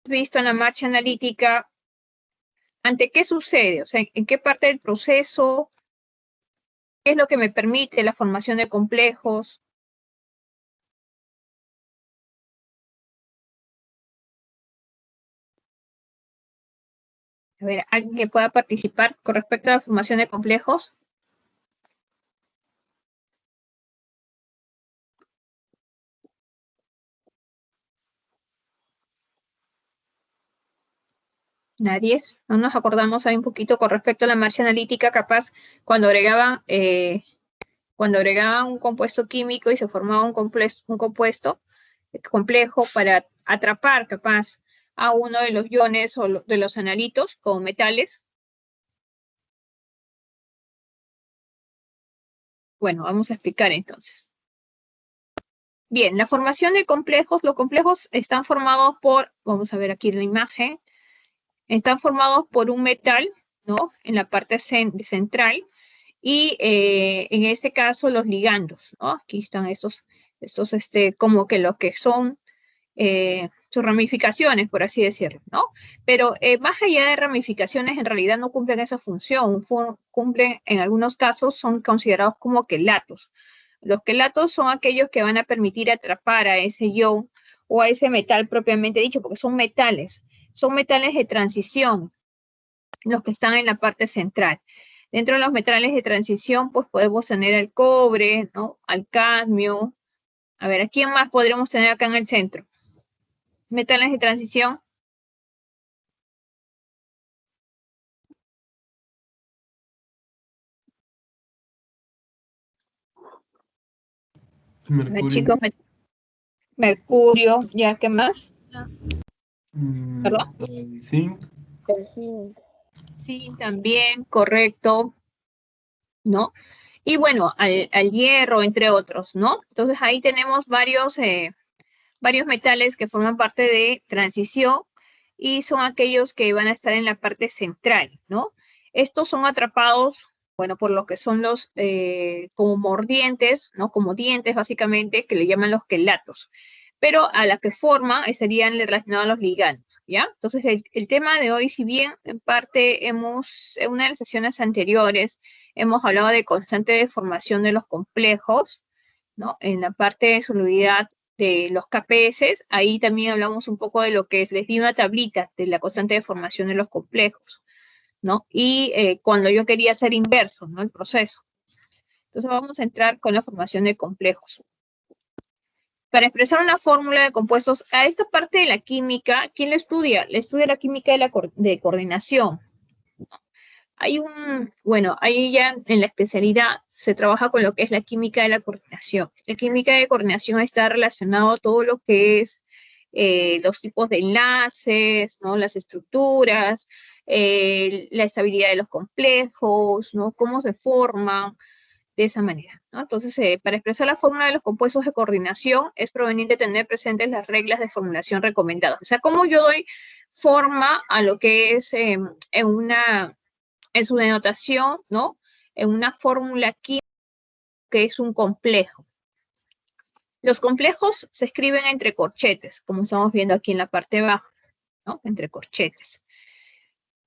visto en la marcha analítica, ¿ante qué sucede? O sea, ¿en qué parte del proceso? ¿Qué es lo que me permite la formación de complejos? A ver, ¿alguien que pueda participar con respecto a la formación de complejos? Nadie. No nos acordamos ahí un poquito con respecto a la marcha analítica, capaz cuando agregaban un compuesto químico y se formaba un compuesto complejo para atrapar capaz a uno de los iones o de los analitos como metales. Bueno, vamos a explicar entonces. Bien, la formación de complejos, los complejos están formados por, vamos a ver aquí en la imagen, están formados por un metal, ¿no? En la parte central, y en este caso los ligandos, ¿no? Aquí están estos como que lo que son sus ramificaciones, por así decirlo, ¿no? Pero más allá de ramificaciones, en realidad no cumplen esa función, cumplen, en algunos casos, son considerados como quelatos. Los quelatos son aquellos que van a permitir atrapar a ese ion o a ese metal propiamente dicho, porque son metales de transición, los que están en la parte central. Dentro de los metales de transición, pues podemos tener el cobre, ¿no? Al cadmio. A ver, ¿a quién más podríamos tener acá en el centro? Metales de transición. Mercurio. A ver, chicos, mercurio, ¿ya qué más? ¿Perdón? El zinc. El zinc. Sí, también, correcto, ¿no? Y bueno, al hierro, entre otros, ¿no? Entonces ahí tenemos varios metales que forman parte de transición y son aquellos que van a estar en la parte central, ¿no? Estos son atrapados, bueno, por lo que son los como mordientes, ¿no? Como dientes, básicamente, que le llaman los quelatos. Pero a la que forma serían relacionados a los ligandos, ¿ya? Entonces, el tema de hoy, si bien en parte en una de las sesiones anteriores hemos hablado de constante deformación de los complejos, ¿no? En la parte de solubilidad de los KPS, ahí también hablamos un poco de lo que les di una tablita de la constante de formación de los complejos, ¿no? Y cuando yo quería hacer inverso, ¿no? El proceso. Entonces vamos a entrar con la formación de complejos. Para expresar una fórmula de compuestos, a esta parte de la química, ¿quién la estudia? Le estudia la química de coordinación. Bueno, ahí ya en la especialidad se trabaja con lo que es la química de la coordinación. La química de coordinación está relacionado a todo lo que es los tipos de enlaces, ¿no? Las estructuras, la estabilidad de los complejos, ¿no? Cómo se forman de esa manera, ¿no? Entonces, para expresar la fórmula de los compuestos de coordinación es proveniente tener presentes las reglas de formulación recomendadas. O sea, cómo yo doy forma a lo que es en su denotación, ¿no? En una fórmula química que es un complejo. Los complejos se escriben entre corchetes, como estamos viendo aquí en la parte baja, ¿no? Entre corchetes.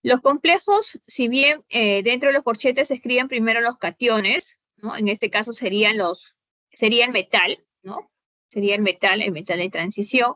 Los complejos, si bien dentro de los corchetes se escriben primero los cationes, ¿no? En este caso sería el metal, ¿no? Sería el metal de transición.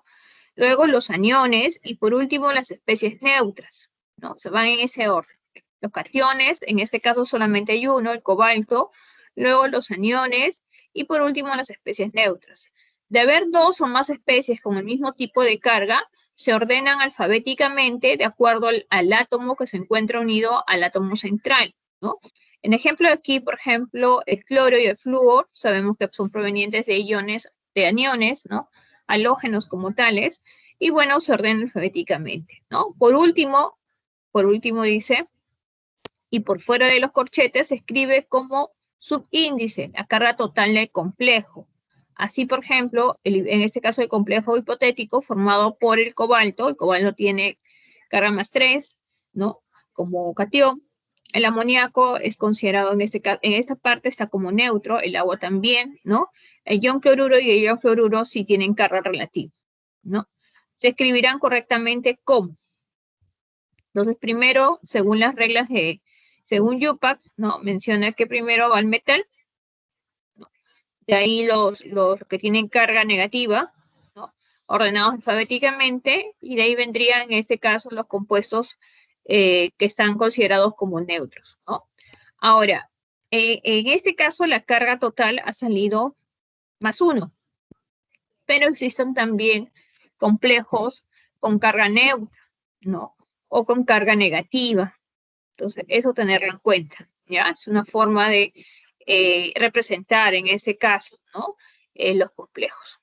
Luego los aniones y por último las especies neutras, ¿no? Se van en ese orden. Los cationes, en este caso solamente hay uno, el cobalto, luego los aniones y por último las especies neutras. De haber dos o más especies con el mismo tipo de carga, se ordenan alfabéticamente de acuerdo al átomo que se encuentra unido al átomo central, ¿no? En ejemplo aquí, por ejemplo, el cloro y el flúor, sabemos que son provenientes de aniones, ¿no? Halógenos como tales, y bueno, se ordenan alfabéticamente, ¿no? Por último dice, y por fuera de los corchetes se escribe como subíndice la carga total del complejo. Así, por ejemplo, en este caso el complejo hipotético formado por el cobalto tiene carga más 3, ¿no? Como cation. El amoníaco es considerado en esta parte está como neutro, el agua también, ¿no? El ion cloruro y el ion fluoruro sí tienen carga relativa, ¿no? se escribirán correctamente como. Entonces, primero, según las reglas según UPAC, ¿no? Menciona que primero va el metal, ¿no? De ahí los que tienen carga negativa, ¿no? Ordenados alfabéticamente, y de ahí vendrían, en este caso, los compuestos que están considerados como neutros, ¿no? Ahora, en este caso, la carga total ha salido +1, pero existen también complejos con carga neutra, ¿no? O con carga negativa. Entonces, eso tenerlo en cuenta, ¿ya? Es una forma de representar en este caso, ¿no? Los complejos.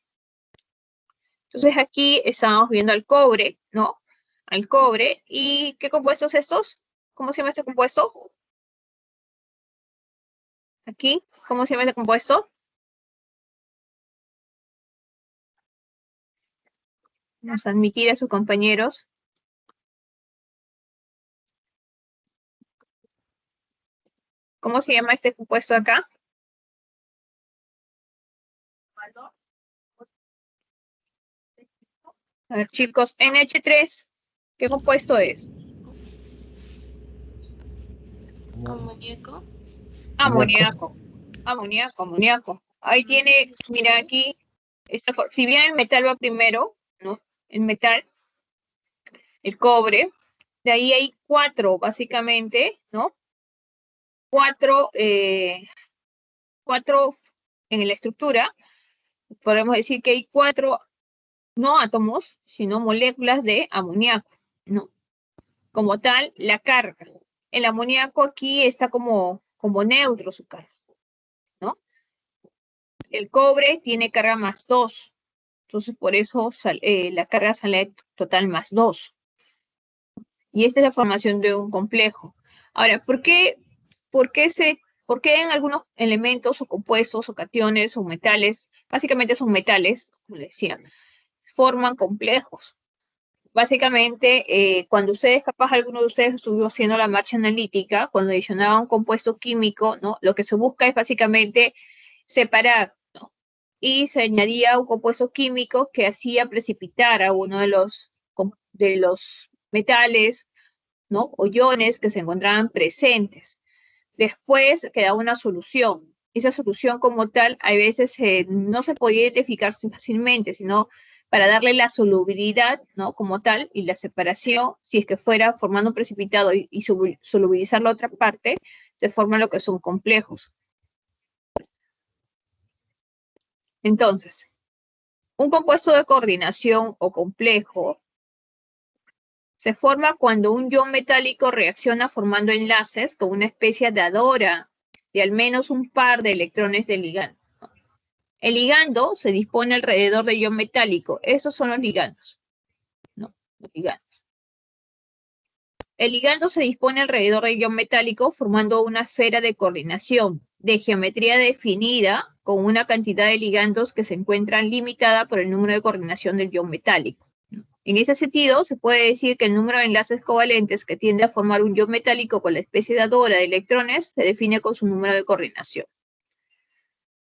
Entonces, aquí estamos viendo al cobre, ¿no? Al cobre. ¿Y qué compuestos estos? ¿Cómo se llama este compuesto? Aquí, ¿cómo se llama este compuesto? Vamos a admitir a sus compañeros. ¿Cómo se llama este compuesto acá? A ver, chicos, NH3, ¿qué compuesto es? Amoníaco. Amoníaco. Amoníaco. Ahí tiene, mira aquí, si bien el metal va primero, ¿no? El metal, el cobre, de ahí hay 4, básicamente, ¿no? 4 en la estructura. Podemos decir que hay 4, no átomos, sino moléculas de amoníaco, ¿no? Como tal, la carga. El amoníaco aquí está como neutro su carga, ¿no? El cobre tiene carga +2. Entonces, por eso la carga sale total +2. Y esta es la formación de un complejo. Ahora, ¿por qué en algunos elementos o compuestos o cationes o metales, básicamente son metales, como les decía, forman complejos? Básicamente, cuando ustedes, capaz alguno de ustedes estuvo haciendo la marcha analítica, cuando adicionaba un compuesto químico, ¿no? Lo que se busca es básicamente separar, ¿no? Y se añadía un compuesto químico que hacía precipitar a uno de los metales, ¿no? O iones que se encontraban presentes. Después quedaba una solución. Esa solución como tal, a veces no se podía identificar fácilmente, sino para darle la solubilidad, ¿no? Como tal, y la separación, si es que fuera formando un precipitado y solubilizar la otra parte, se forman lo que son complejos. Entonces, un compuesto de coordinación o complejo se forma cuando un ion metálico reacciona formando enlaces con una especie de adora de al menos un par de electrones de ligando. El ligando se dispone alrededor del ion metálico. Esos son los ligandos, ¿no? Los ligandos. El ligando se dispone alrededor del ion metálico formando una esfera de coordinación de geometría definida con una cantidad de ligandos que se encuentran limitada por el número de coordinación del ion metálico. En ese sentido, se puede decir que el número de enlaces covalentes que tiende a formar un ion metálico con la especie de adora de electrones se define con su número de coordinación.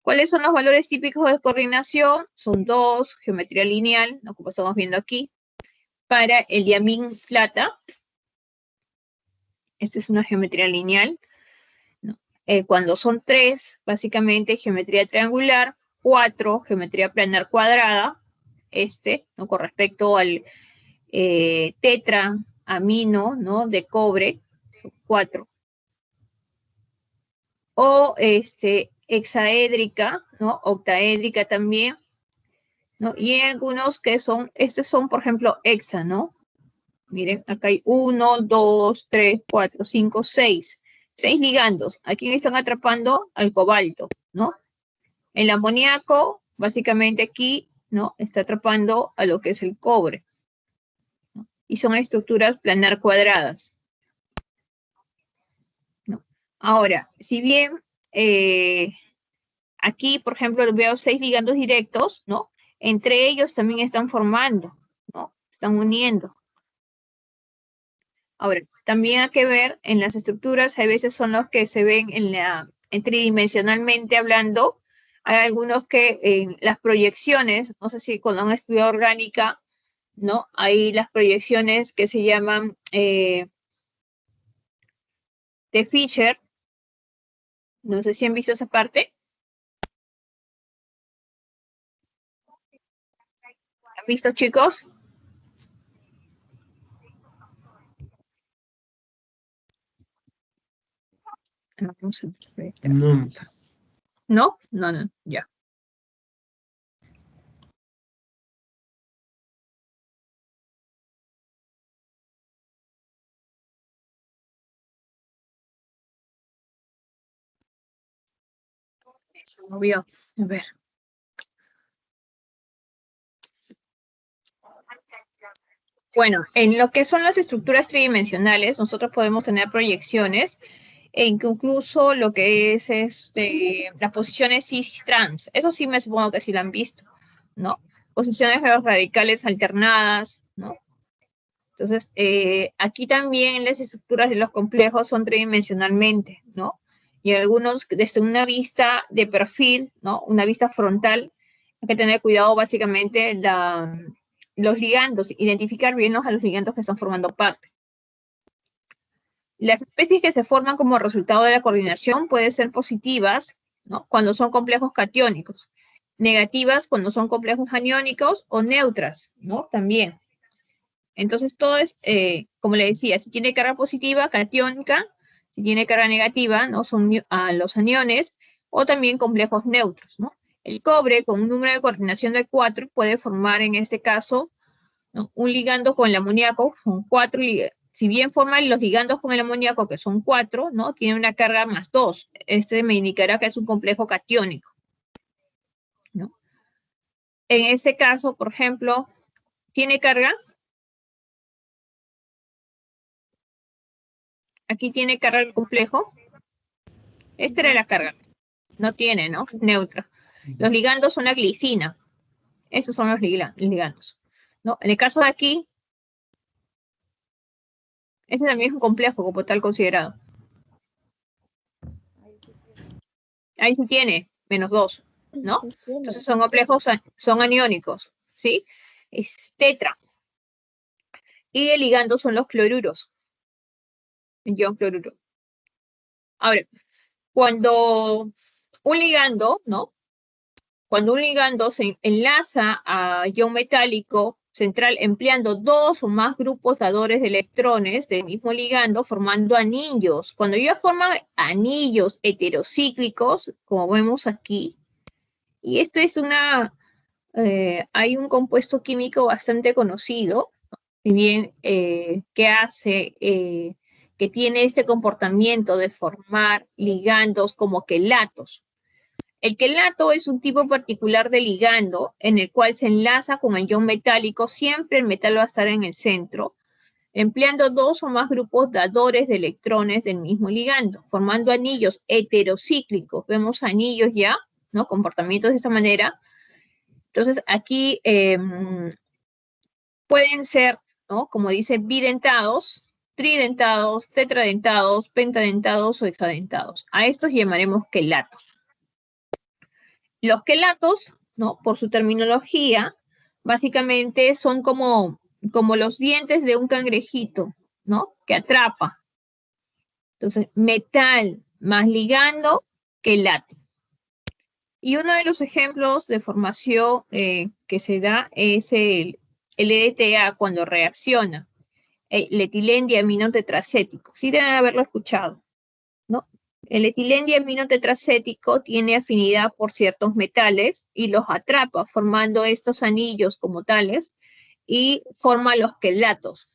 ¿Cuáles son los valores típicos de coordinación? Son 2, geometría lineal, ¿no? Como estamos viendo aquí. Para el diamín plata, esta es una geometría lineal, ¿no? Cuando son 3, básicamente geometría triangular, 4, geometría planar cuadrada, ¿no? Con respecto al tetra, amino, ¿no? De cobre, 4. O hexaédrica, ¿no? Octaédrica también, ¿no? Y hay algunos que son, estos son, por ejemplo, hexa, ¿no? Miren, acá hay 1, 2, 3, 4, 5, 6. 6 ligandos. ¿A quién están atrapando? Al cobalto, ¿no? El amoníaco, básicamente aquí, ¿no? Está atrapando a lo que es el cobre, ¿no? Y son estructuras planar cuadradas, ¿no? Ahora, si bien aquí, por ejemplo, veo 6 ligandos directos, ¿no? Entre ellos también están formando, ¿no? Están uniendo. Ahora, también hay que ver en las estructuras, a veces son los que se ven en tridimensionalmente hablando. Hay algunos que en las proyecciones, no sé si cuando han estudiado orgánica, ¿no? Hay las proyecciones que se llaman de Fisher. No sé si han visto esa parte. ¿Han visto, chicos? No. ¿No? No, no, ya. Se movió. A ver. Bueno, en lo que son las estructuras tridimensionales, nosotros podemos tener proyecciones e incluso lo que es las posiciones cis-trans. Eso sí me supongo que sí lo han visto, ¿no? Posiciones de los radicales alternadas, ¿no? Entonces, aquí también las estructuras de los complejos son tridimensionalmente, ¿no? Y algunos desde una vista de perfil, ¿no? Una vista frontal, hay que tener cuidado básicamente los ligandos, identificar bien a los ligandos que están formando parte. Las especies que se forman como resultado de la coordinación pueden ser positivas, ¿no? Cuando son complejos catiónicos, negativas cuando son complejos aniónicos o neutras, ¿no? También. Entonces todo es, como le decía, si tiene carga positiva, catiónica, si tiene carga negativa, ¿no? Son los aniones, o también complejos neutros, ¿no? El cobre, con un número de coordinación de 4, puede formar en este caso, ¿no? Un ligando con el amoníaco, son 4, si bien forman los ligandos con el amoníaco, que son 4, ¿no? Tiene una carga más 2. Este me indicará que es un complejo catiónico, ¿no? En ese caso, por ejemplo, ¿tiene carga? Aquí tiene carga el complejo. Esta era la carga. No tiene, ¿no? Neutra. Los ligandos son la glicina. Esos son los ligandos, ¿no? En el caso de aquí, este también es un complejo como tal considerado. Ahí sí tiene, menos 2, ¿no? Entonces son complejos, son aniónicos, ¿sí? Es tetra. Y el ligando son los cloruros. Ion cloruro. Ahora, cuando un ligando, ¿no? Cuando un ligando se enlaza a ion metálico central empleando 2 o más grupos dadores de electrones del mismo ligando, formando anillos. Cuando ya forman anillos heterocíclicos, como vemos aquí, y esto es hay un compuesto químico bastante conocido, si bien que hace, que tiene este comportamiento de formar ligandos como quelatos. El quelato es un tipo particular de ligando en el cual se enlaza con el ion metálico, siempre el metal va a estar en el centro, empleando 2 o más grupos dadores de electrones del mismo ligando, formando anillos heterocíclicos. Vemos anillos ya, ¿no? Comportamientos de esta manera. Entonces, aquí pueden ser, ¿no? Como dice, bidentados, tridentados, tetradentados, pentadentados o hexadentados. A estos llamaremos quelatos. Los quelatos, ¿no? Por su terminología, básicamente son como los dientes de un cangrejito, ¿no? Que atrapa. Entonces, metal más ligando, quelato. Y uno de los ejemplos de formación que se da es el EDTA cuando reacciona. El etilendiamino tetracético. Sí deben haberlo escuchado, ¿no? El etilendiamino tetracético tiene afinidad por ciertos metales y los atrapa formando estos anillos como tales y forma los quelatos.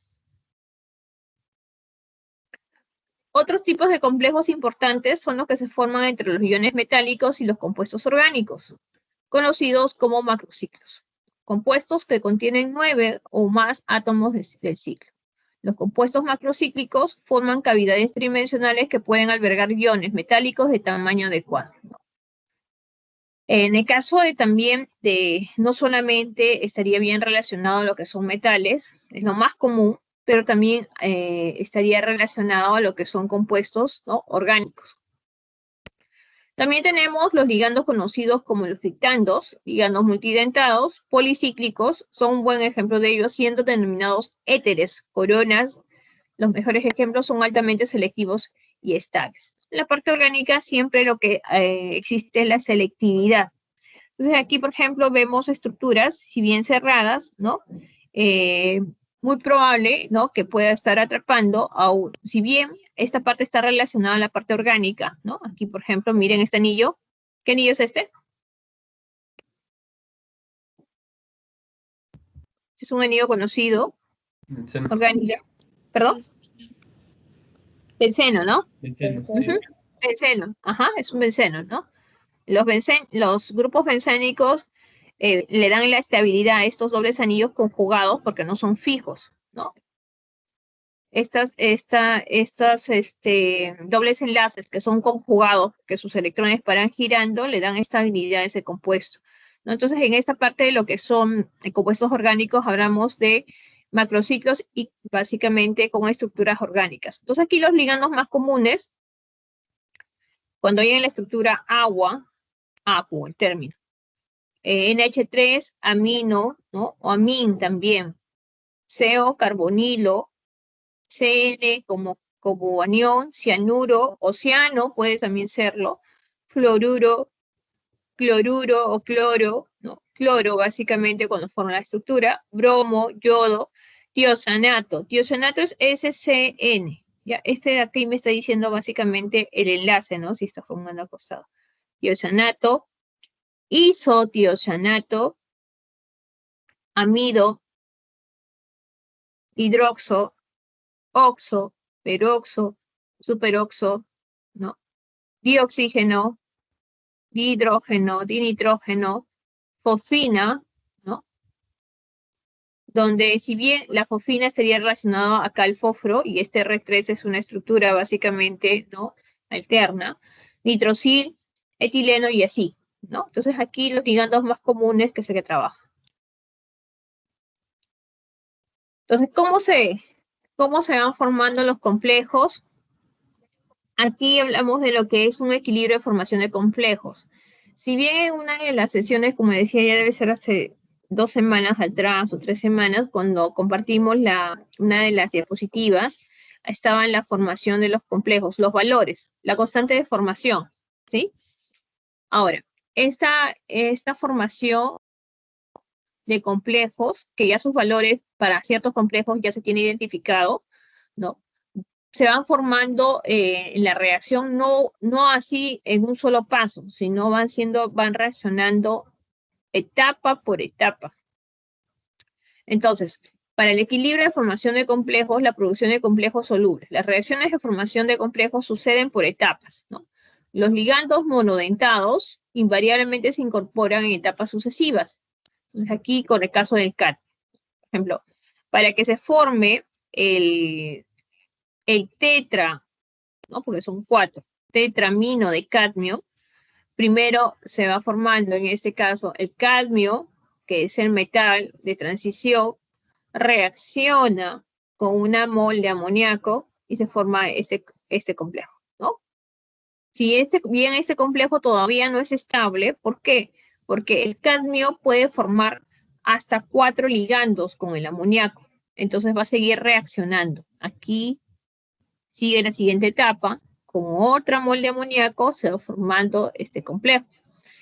Otros tipos de complejos importantes son los que se forman entre los iones metálicos y los compuestos orgánicos, conocidos como macrociclos, compuestos que contienen 9 o más átomos del ciclo. Los compuestos macrocíclicos forman cavidades tridimensionales que pueden albergar iones metálicos de tamaño adecuado, ¿no? En el caso no solamente estaría bien relacionado a lo que son metales, es lo más común, pero también estaría relacionado a lo que son compuestos, ¿no? Orgánicos. También tenemos los ligandos conocidos como los dictandos, ligandos multidentados, policíclicos, son un buen ejemplo de ellos, siendo denominados éteres, coronas. Los mejores ejemplos son altamente selectivos y estables. En la parte orgánica siempre lo que existe es la selectividad. Entonces aquí, por ejemplo, vemos estructuras, si bien cerradas, ¿no? Muy probable, ¿no? Que pueda estar atrapando, si bien esta parte está relacionada a la parte orgánica, ¿no? Aquí, por ejemplo, miren este anillo. ¿Qué anillo es este? Es un anillo conocido, orgánico. ¿Perdón? Benceno, ¿no? Benceno, sí. Benceno, ajá, es un benceno, ¿no? Los grupos bencénicos le dan la estabilidad a estos dobles anillos conjugados porque no son fijos, ¿no? Estas dobles enlaces que son conjugados, que sus electrones paran girando, le dan estabilidad a ese compuesto, ¿no? Entonces, en esta parte de lo que son compuestos orgánicos, hablamos de macrociclos y básicamente con estructuras orgánicas. Entonces, aquí los ligandos más comunes, cuando hay en la estructura agua, acu, el término, NH3, amino, ¿no? O amin también, CO, carbonilo, CN como anión, cianuro, oceano puede también serlo, fluoruro, cloruro o cloro, ¿no? Cloro básicamente cuando forma la estructura, bromo, yodo, tiosanato. Tiosanato es SCN. Ya, este de aquí me está diciendo básicamente el enlace, ¿no? Si está formando al costado. Tiosanato, isotiosanato, amido, hidroxo, oxo, peroxo, superoxo, ¿no? Dioxígeno, dihidrógeno, dinitrógeno, fosfina, ¿no? Donde si bien la fosfina estaría relacionada acá al fósforo, y este R3 es una estructura básicamente, ¿no? Alterna, nitrosil, etileno y así, ¿no? Entonces aquí los ligandos más comunes que se trabajan. Entonces, ¿cómo se van formando los complejos? Aquí hablamos de lo que es un equilibrio de formación de complejos. Si bien en una de las sesiones, como decía, ya debe ser hace 2 semanas atrás o 3 semanas, cuando compartimos una de las diapositivas, estaba en la formación de los complejos, los valores, la constante de formación, ¿sí? Ahora, esta formación de complejos, que ya sus valores para ciertos complejos ya se tiene identificado, ¿no? Se van formando en la reacción, no así en un solo paso, sino van reaccionando etapa por etapa. Entonces, para el equilibrio de formación de complejos, la producción de complejos solubles, las reacciones de formación de complejos suceden por etapas, ¿no? Los ligandos monodentados invariablemente se incorporan en etapas sucesivas. Entonces, aquí con el caso del CAT, por ejemplo, para que se forme el tetra, ¿no? Porque son 4, tetramino de cadmio, primero se va formando en este caso el cadmio, que es el metal de transición, reacciona con una mol de amoníaco y se forma este complejo, ¿no? Si bien este complejo todavía no es estable, ¿por qué? Porque el cadmio puede formar hasta 4 ligandos con el amoníaco, entonces va a seguir reaccionando. Aquí sigue la siguiente etapa, como otra mol de amoníaco se va formando este complejo.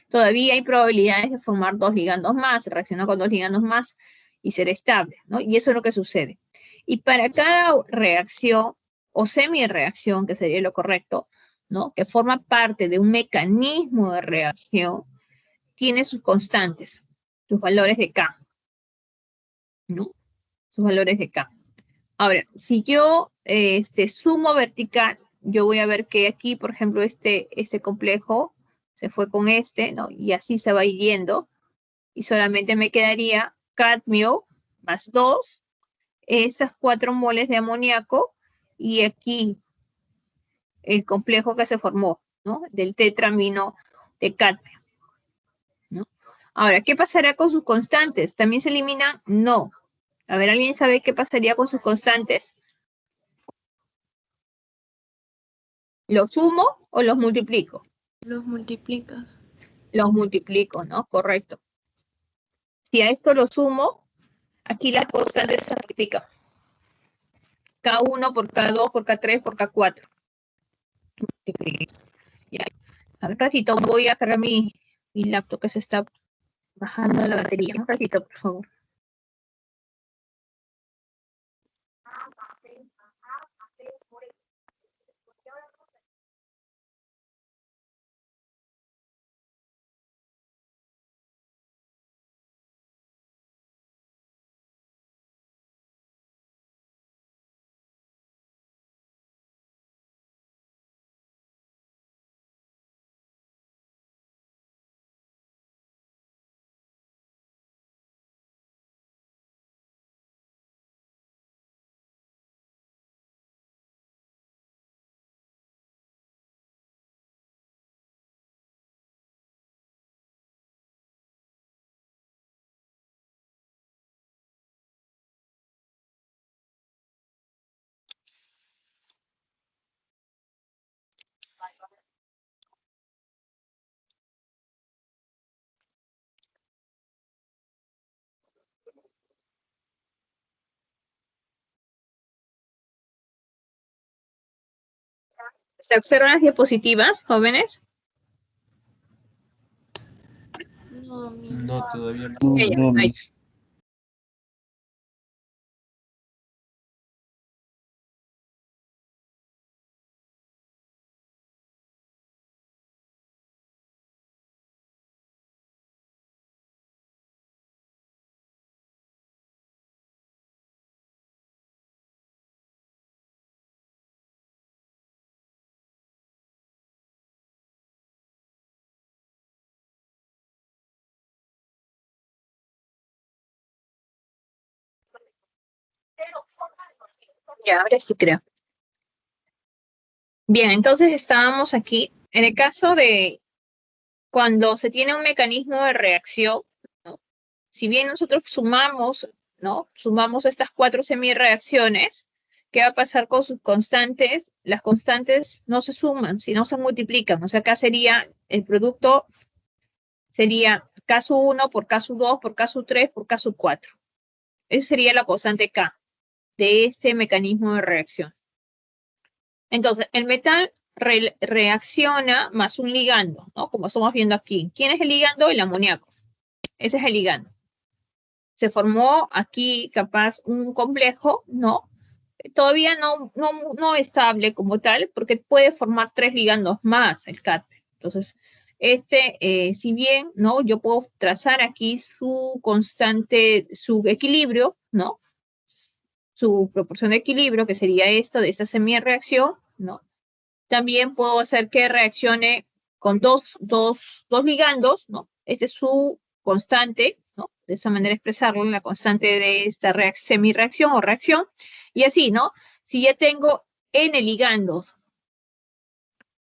Todavía hay probabilidades de formar 2 ligandos más, reaccionar con 2 ligandos más y ser estable, ¿no? Y eso es lo que sucede. Y para cada reacción o semi-reacción, que sería lo correcto, ¿no? Que forma parte de un mecanismo de reacción, tiene sus constantes, sus valores de K, ¿no? Sus valores de K. Ahora, si yo sumo vertical, yo voy a ver que aquí, por ejemplo, este complejo se fue con ¿no? Y así se va yendo. Y solamente me quedaría cadmio más 2, esas 4 moles de amoníaco, y aquí el complejo que se formó, ¿no? Del tetramino de cadmio, ¿no? Ahora, ¿qué pasará con sus constantes? ¿También se eliminan? No. A ver, ¿alguien sabe qué pasaría con sus constantes? ¿Los sumo o los multiplico? Los multiplicas. Los multiplico, ¿no? Correcto. Si a esto lo sumo, aquí las constantes se multiplican. K1 por K2 por K3 por K4. Ya. A ver, ratito, voy a cargar mi laptop que se está bajando la batería. Un ratito, por favor. ¿Se observan las diapositivas, jóvenes? No, No, todavía no. No, Miss. Ya, ahora sí creo. Bien, entonces estábamos aquí. En el caso de cuando se tiene un mecanismo de reacción, ¿no? Si bien nosotros sumamos, ¿no? Sumamos estas 4 semirreacciones, ¿qué va a pasar con sus constantes? Las constantes no se suman, sino se multiplican. O sea, acá sería el producto, sería caso 1 por caso 2 por caso 3 por caso 4. Esa sería la constante K de este mecanismo de reacción. Entonces, el metal reacciona más un ligando, ¿no? Como estamos viendo aquí. ¿Quién es el ligando? El amoníaco. Ese es el ligando. Se formó aquí capaz un complejo, ¿no? Todavía no estable como tal, porque puede formar 3 ligandos más el CATPE. Entonces, si bien, ¿no? Yo puedo trazar aquí su constante, su equilibrio, ¿no? Su proporción de equilibrio, que sería esto de esta semi-reacción, ¿no? También puedo hacer que reaccione con dos ligandos, ¿no? Este es su constante, ¿no? De esa manera expresarlo, la constante de esta semi-reacción o reacción. Y así, ¿no? Si ya tengo n ligandos,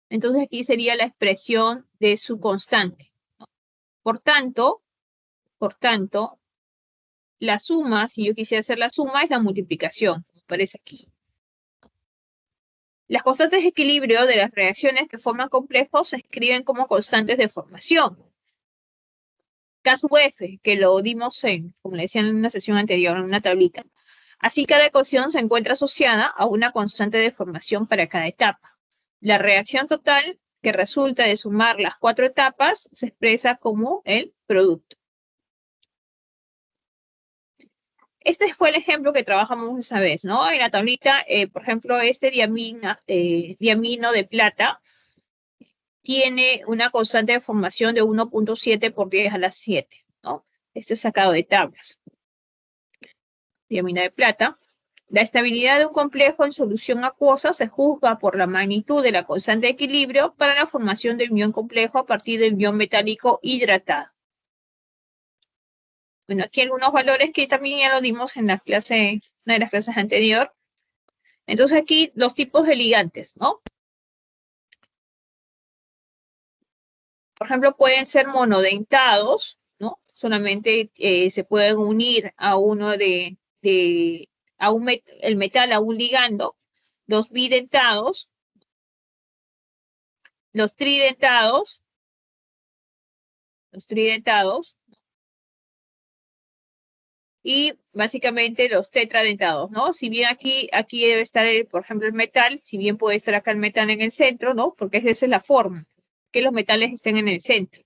entonces aquí sería la expresión de su constante, ¿no? Por tanto, la suma, si yo quisiera hacer la suma, es la multiplicación, como aparece aquí. Las constantes de equilibrio de las reacciones que forman complejos se escriben como constantes de formación. Caso F, que lo dimos como le decía en una sesión anterior, en una tablita. Así, cada ecuación se encuentra asociada a una constante de formación para cada etapa. La reacción total, que resulta de sumar las 4 etapas, se expresa como el producto. Este fue el ejemplo que trabajamos esa vez, ¿no? En la tablita, por ejemplo, este diamino de plata tiene una constante de formación de 1.7 por 10 a la 7, ¿no? Este es sacado de tablas. Diamina de plata. La estabilidad de un complejo en solución acuosa se juzga por la magnitud de la constante de equilibrio para la formación del ion complejo a partir del ion metálico hidratado. Bueno, aquí algunos valores que también ya lo dimos en la clase, una de las clases anterior. Entonces aquí los tipos de ligantes, ¿no? Por ejemplo, pueden ser monodentados, ¿no? Solamente se pueden unir a uno el metal a un ligando. Los bidentados los tridentados, y básicamente los tetradentados, ¿no? Si bien aquí debe estar, por ejemplo, el metal, si bien puede estar acá el metal en el centro, ¿no? Porque esa es la forma, que los metales estén en el centro.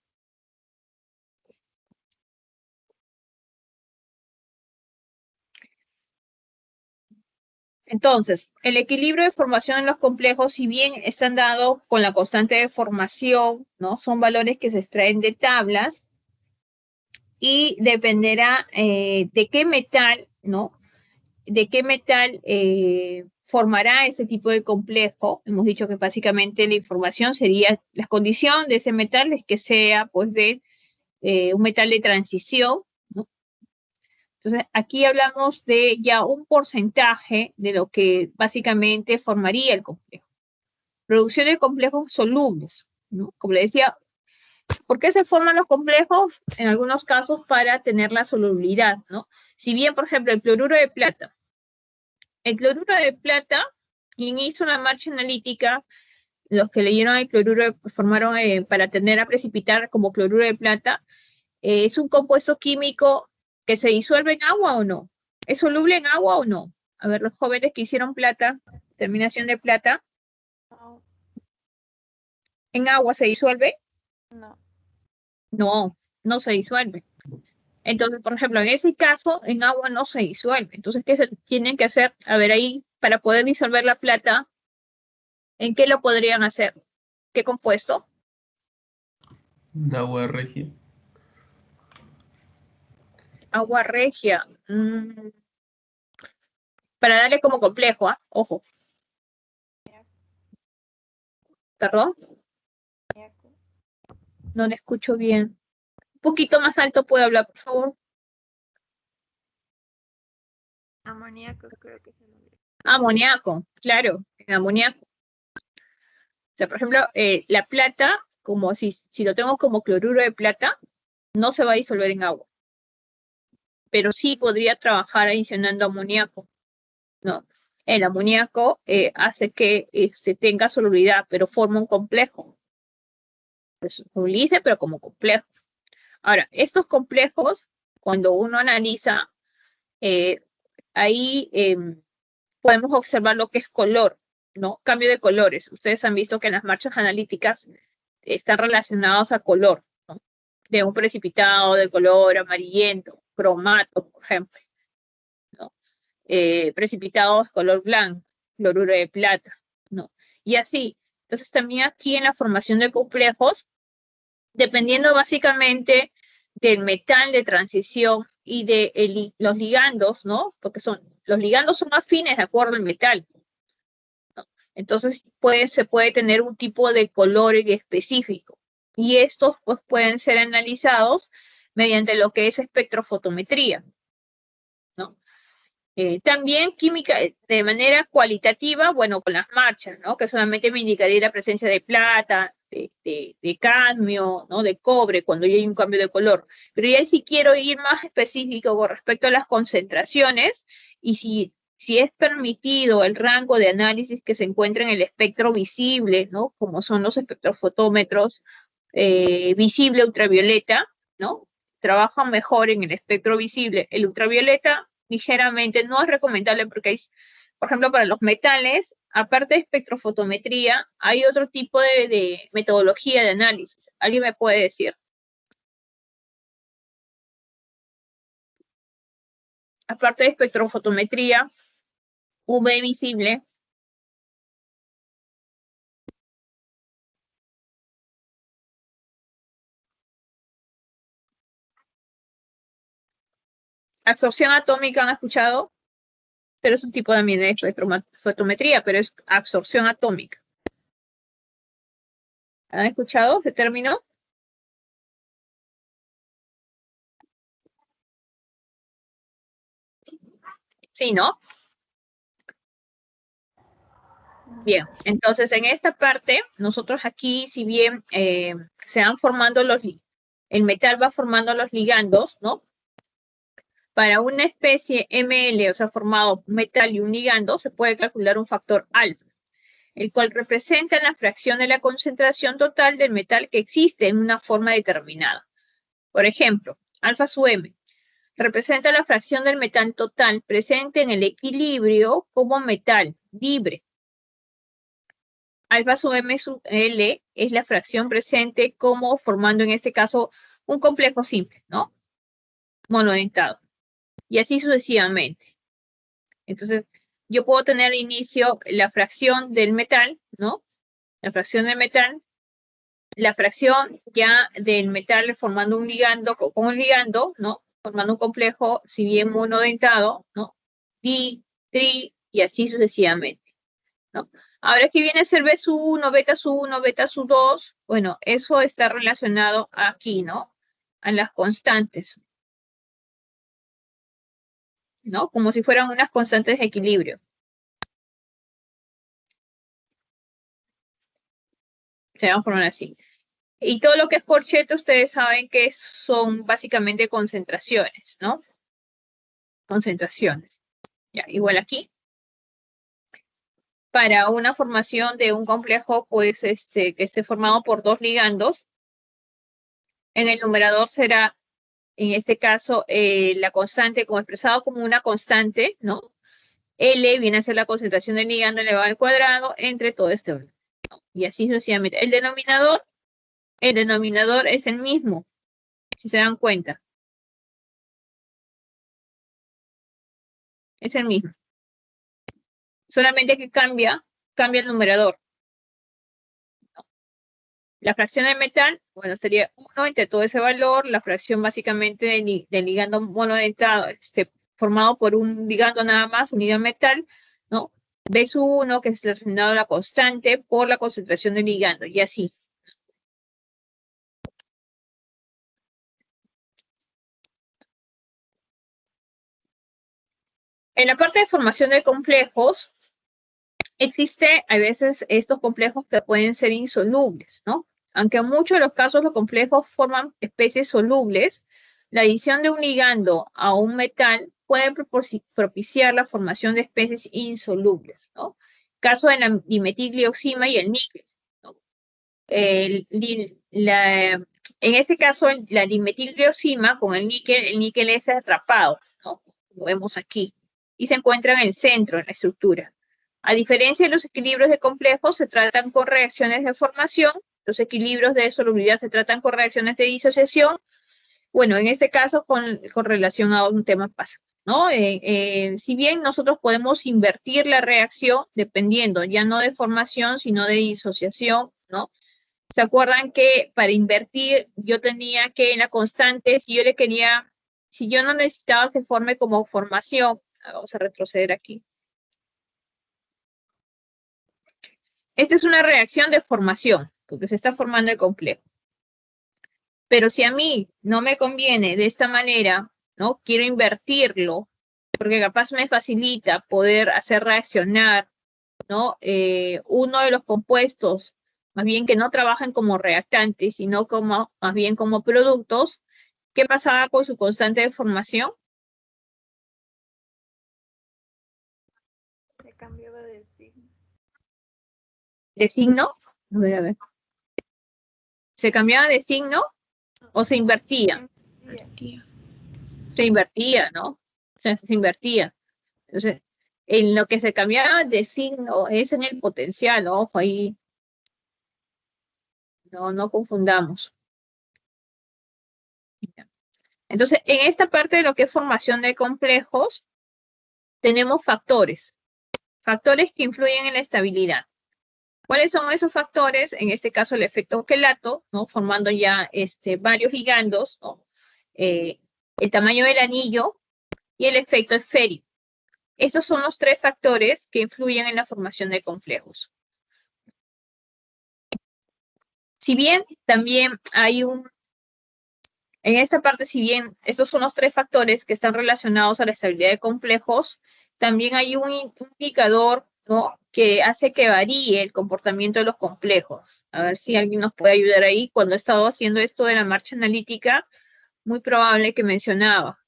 Entonces, el equilibrio de formación en los complejos, si bien están dados con la constante de formación, ¿no? Son valores que se extraen de tablas y dependerá de qué metal, ¿no? De qué metal formará ese tipo de complejo. Hemos dicho que básicamente la información sería la condición de ese metal es que sea pues de un metal de transición, ¿no? Entonces aquí hablamos de ya un porcentaje de lo que básicamente formaría el complejo. Producción de complejos solubles, ¿no? Como le decía, ¿por qué se forman los complejos? En algunos casos para tener la solubilidad, ¿no? Si bien, por ejemplo, el cloruro de plata, quien hizo la marcha analítica, los que leyeron el cloruro, formaron para tender a precipitar como cloruro de plata, es un compuesto químico que se disuelve en agua o no. ¿Es soluble en agua o no? A ver, los jóvenes que hicieron plata, terminación de plata, No. ¿en agua se disuelve? No. No, no se disuelve. Entonces, por ejemplo, en ese caso, en agua no se disuelve. Entonces, ¿qué se tienen que hacer? A ver, ahí, para poder disolver la plata, ¿en qué lo podrían hacer? ¿Qué compuesto? De agua regia. Agua regia. Para darle como complejo, ¿ah? Ojo. ¿Perdón? No le escucho bien. Un poquito más alto puede hablar, por favor. Amoníaco creo que es el nombre. Amoníaco, claro, en amoníaco. O sea, por ejemplo, la plata, como si lo tengo como cloruro de plata, no se va a disolver en agua. Pero sí podría trabajar adicionando amoníaco, ¿no? El amoníaco hace que se tenga solubilidad, pero forma un complejo. Pues, solubilice, pero como complejo. Ahora, estos complejos, cuando uno analiza, ahí podemos observar lo que es color, ¿no? Cambio de colores. Ustedes han visto que en las marchas analíticas están relacionados a color, ¿no? De un precipitado de color amarillento, cromato, por ejemplo, ¿no? Precipitados de color blanco, cloruro de plata, ¿no? Y así. Entonces también aquí en la formación de complejos, dependiendo básicamente del metal de transición y de los ligandos, ¿no? Porque los ligandos son afines de acuerdo al metal, ¿no? Entonces se puede tener un tipo de color específico. Y estos pues, pueden ser analizados mediante lo que es espectrofotometría, ¿no? También química de manera cualitativa, bueno, con las marchas, ¿no? Que solamente me indicaría la presencia de plata, de cadmio, ¿no? De cobre, cuando ya hay un cambio de color. Pero ya si quiero ir más específico con respecto a las concentraciones y si es permitido el rango de análisis que se encuentra en el espectro visible, ¿no? Como son los espectrofotómetros visible ultravioleta, ¿no? Trabajan mejor en el espectro visible. El ultravioleta ligeramente no es recomendable porque hay, por ejemplo, para los metales, aparte de espectrofotometría, hay otro tipo de metodología de análisis. ¿Alguien me puede decir? Aparte de espectrofotometría, UV visible. Absorción atómica, ¿han escuchado? Pero es un tipo también de espectrofotometría, pero es absorción atómica. ¿Han escuchado ese término? Sí, ¿no? Bien, entonces en esta parte, nosotros aquí, si bien se van formando el metal va formando los ligandos, ¿no? Para una especie ML, o sea, formado un metal y un ligando, se puede calcular un factor alfa. el cual representa la fracción de la concentración total del metal que existe en una forma determinada. Por ejemplo, alfa sub m representa la fracción del metal total presente en el equilibrio como metal libre. Alfa sub m sub L es la fracción presente como formando en este caso un complejo simple, ¿no? Monodentado. Y así sucesivamente. Entonces, yo puedo tener al inicio la fracción del metal, ¿no? La fracción del metal, la fracción ya del metal formando un ligando, con un ligando, ¿no? Formando un complejo, si bien monodentado, ¿no? Di, tri, y así sucesivamente, ¿no? Ahora, ¿qué viene a ser B sub 1, beta sub 1, beta sub 2? Bueno, eso está relacionado aquí, ¿no? A las constantes, ¿no? Como si fueran unas constantes de equilibrio. Se van a formar así. Y todo lo que es corchete, ustedes saben que son básicamente concentraciones, ¿no? Concentraciones. Ya, igual aquí. Para una formación de un complejo, pues, que esté formado por dos ligandos, en el numerador será, en este caso, la constante, como expresado como una constante, ¿no? L viene a ser la concentración del ligando elevado al cuadrado entre todo este orden, ¿no? Y así sucesivamente. El denominador es el mismo, si se dan cuenta. Es el mismo. Solamente que cambia el numerador. La fracción del metal, bueno, sería 1 entre todo ese valor, la fracción básicamente del ligando monodentado, formado por un ligando nada más, unidad metal, ¿no? B sub 1, que es relacionado a la constante, por la concentración del ligando, y así. En la parte de formación de complejos, existe a veces estos complejos que pueden ser insolubles, ¿no? Aunque en muchos de los casos los complejos forman especies solubles, la adición de un ligando a un metal puede propiciar la formación de especies insolubles, ¿no? Caso de la dimetilglioxima y el níquel, ¿no? En este caso, la dimetilglioxima con el níquel es atrapado, ¿no? Lo vemos aquí, y se encuentra en el centro de la estructura. A diferencia de los equilibrios de complejos, se tratan con reacciones de formación. Los equilibrios de solubilidad se tratan con reacciones de disociación. Bueno, en este caso, con relación a un tema pasado, ¿no? Si bien nosotros podemos invertir la reacción, dependiendo ya no de formación, sino de disociación, ¿no? ¿Se acuerdan que para invertir yo tenía que en la constante, si yo no necesitaba que forme como formación, vamos a retroceder aquí. Esta es una reacción de formación, porque se está formando el complejo. Pero si a mí no me conviene de esta manera, ¿no? Quiero invertirlo, porque capaz me facilita poder hacer reaccionar, ¿no? Uno de los compuestos, más bien que no trabajan como reactantes, sino más bien como productos. ¿Qué pasaba con su constante de formación? Se cambiaba de signo. ¿De signo? A ver. ¿Se cambiaba de signo o se invertía? Se invertía, ¿no? O sea, se invertía. Entonces, en lo que se cambiaba de signo es en el potencial, ¿no? Ojo ahí. No confundamos. Entonces, en esta parte de lo que es formación de complejos, tenemos factores que influyen en la estabilidad. ¿Cuáles son esos factores? En este caso, el efecto quelato, ¿no? Formando ya varios ligandos, ¿no? El tamaño del anillo y el efecto esférico. Estos son los tres factores que influyen en la formación de complejos. Si bien también hay en esta parte, si bien estos son los tres factores que están relacionados a la estabilidad de complejos, también hay un indicador, ¿no? Que hace que varíe el comportamiento de los complejos. A ver si alguien nos puede ayudar ahí. Cuando he estado haciendo esto de la marcha analítica, muy probable que mencionaba.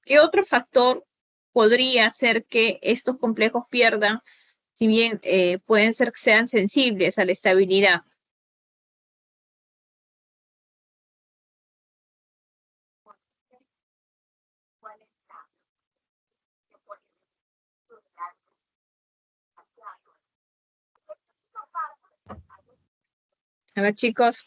¿Qué otro factor podría hacer que estos complejos pierdan, si bien pueden ser que sean sensibles a la estabilidad. A ver, chicos.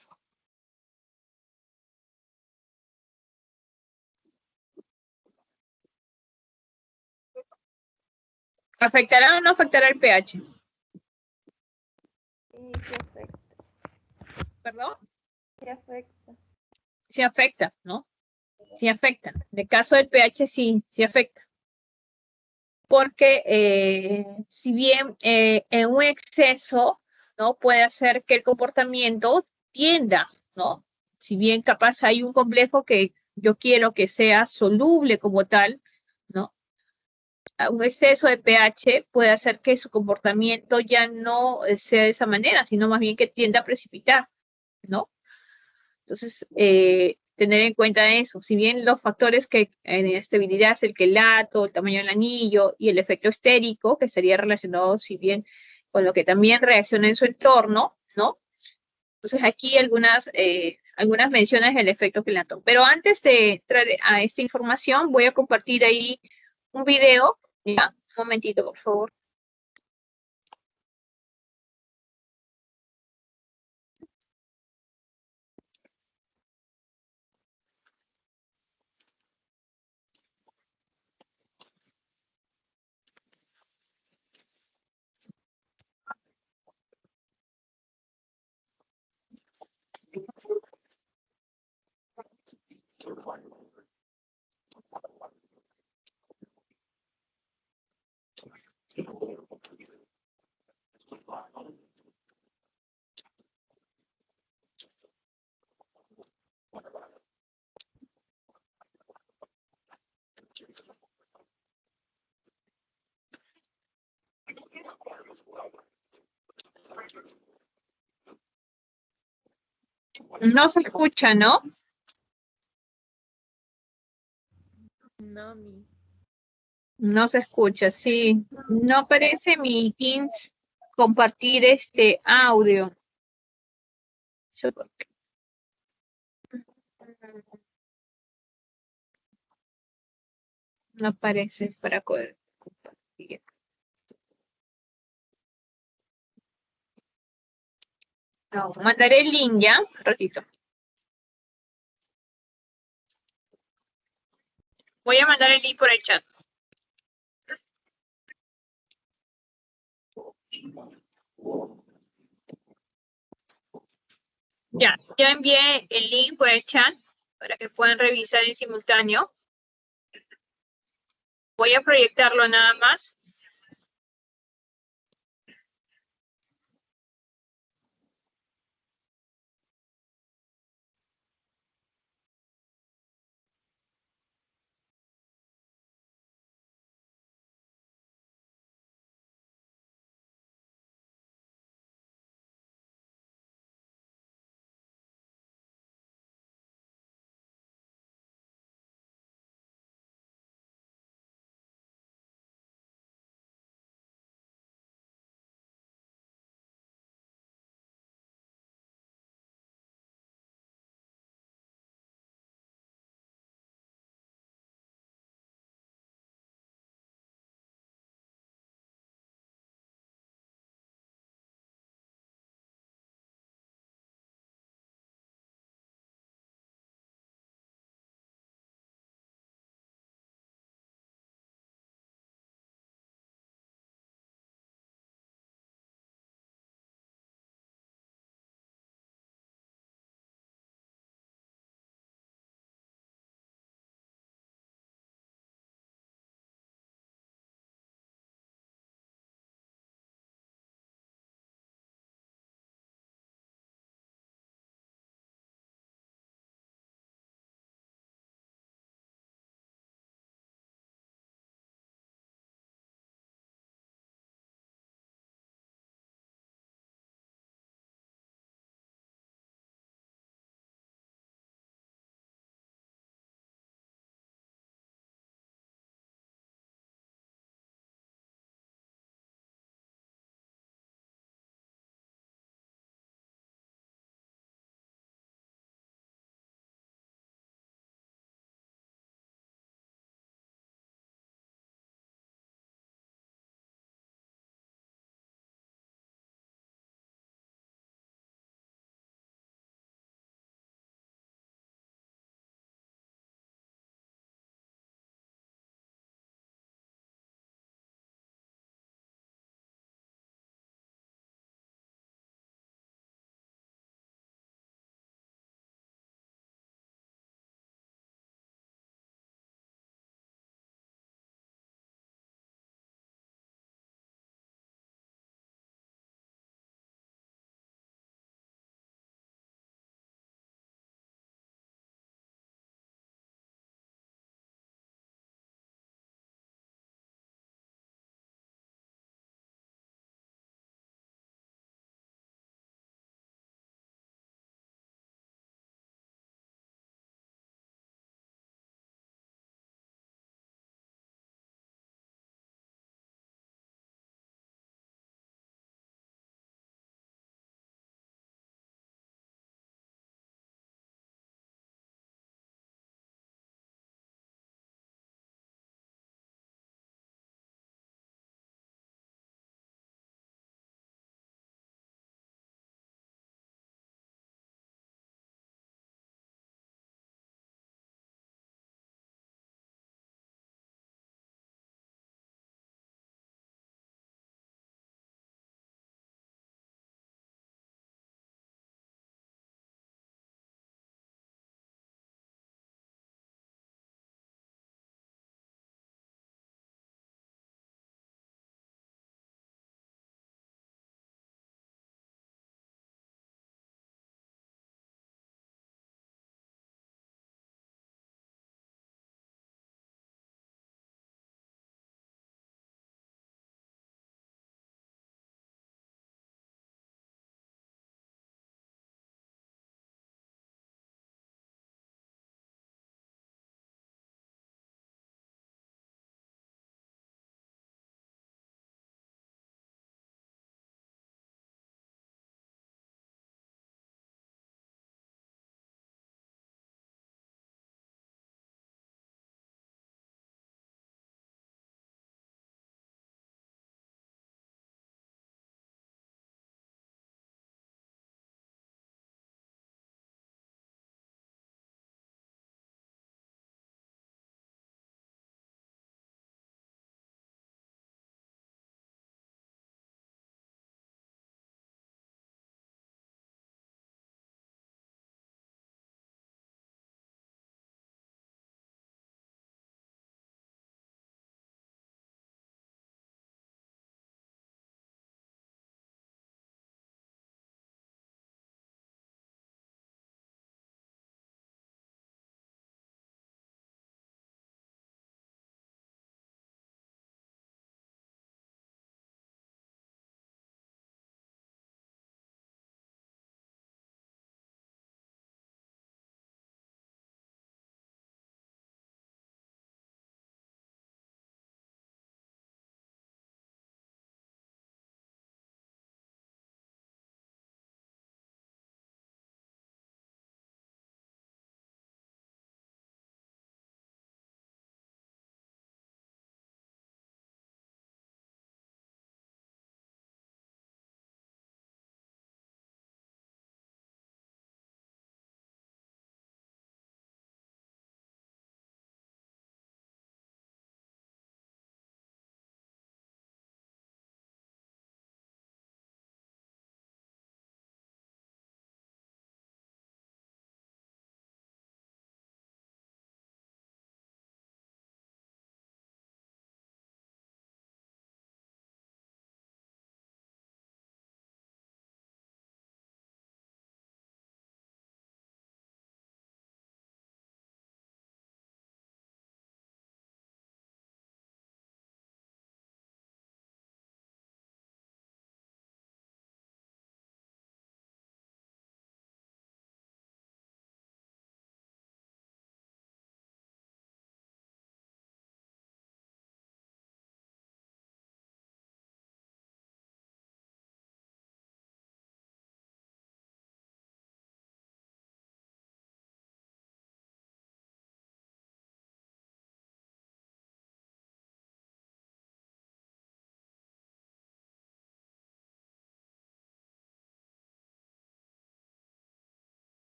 ¿Afectará o no afectará el pH? Sí, sí afecta. ¿Perdón? Sí afecta. Sí afecta, ¿no? Sí afecta. En el caso del pH sí, sí afecta. Porque si bien en un exceso, ¿no? Puede hacer que el comportamiento tienda, ¿no? Si bien capaz hay un complejo que yo quiero que sea soluble como tal, ¿no? Un exceso de pH puede hacer que su comportamiento ya no sea de esa manera, sino más bien que tienda a precipitar, ¿no? Entonces, tener en cuenta eso. Si bien los factores que en estabilidad es el quelato, el tamaño del anillo y el efecto estérico, que estaría relacionado, si bien, con lo que también reacciona en su entorno, ¿no? Entonces, aquí algunas menciones del efecto quelato. Pero antes de entrar a esta información, voy a compartir ahí un video. Ya, un momentito, por favor. No se escucha, ¿no? No, mi. No se escucha, sí. No aparece mi Teams compartir este audio. No aparece para poder compartir. No, mandaré el link ya, un ratito. Voy a mandar el link por el chat. Ya envié el link por el chat para que puedan revisar en simultáneo. Voy a proyectarlo nada más.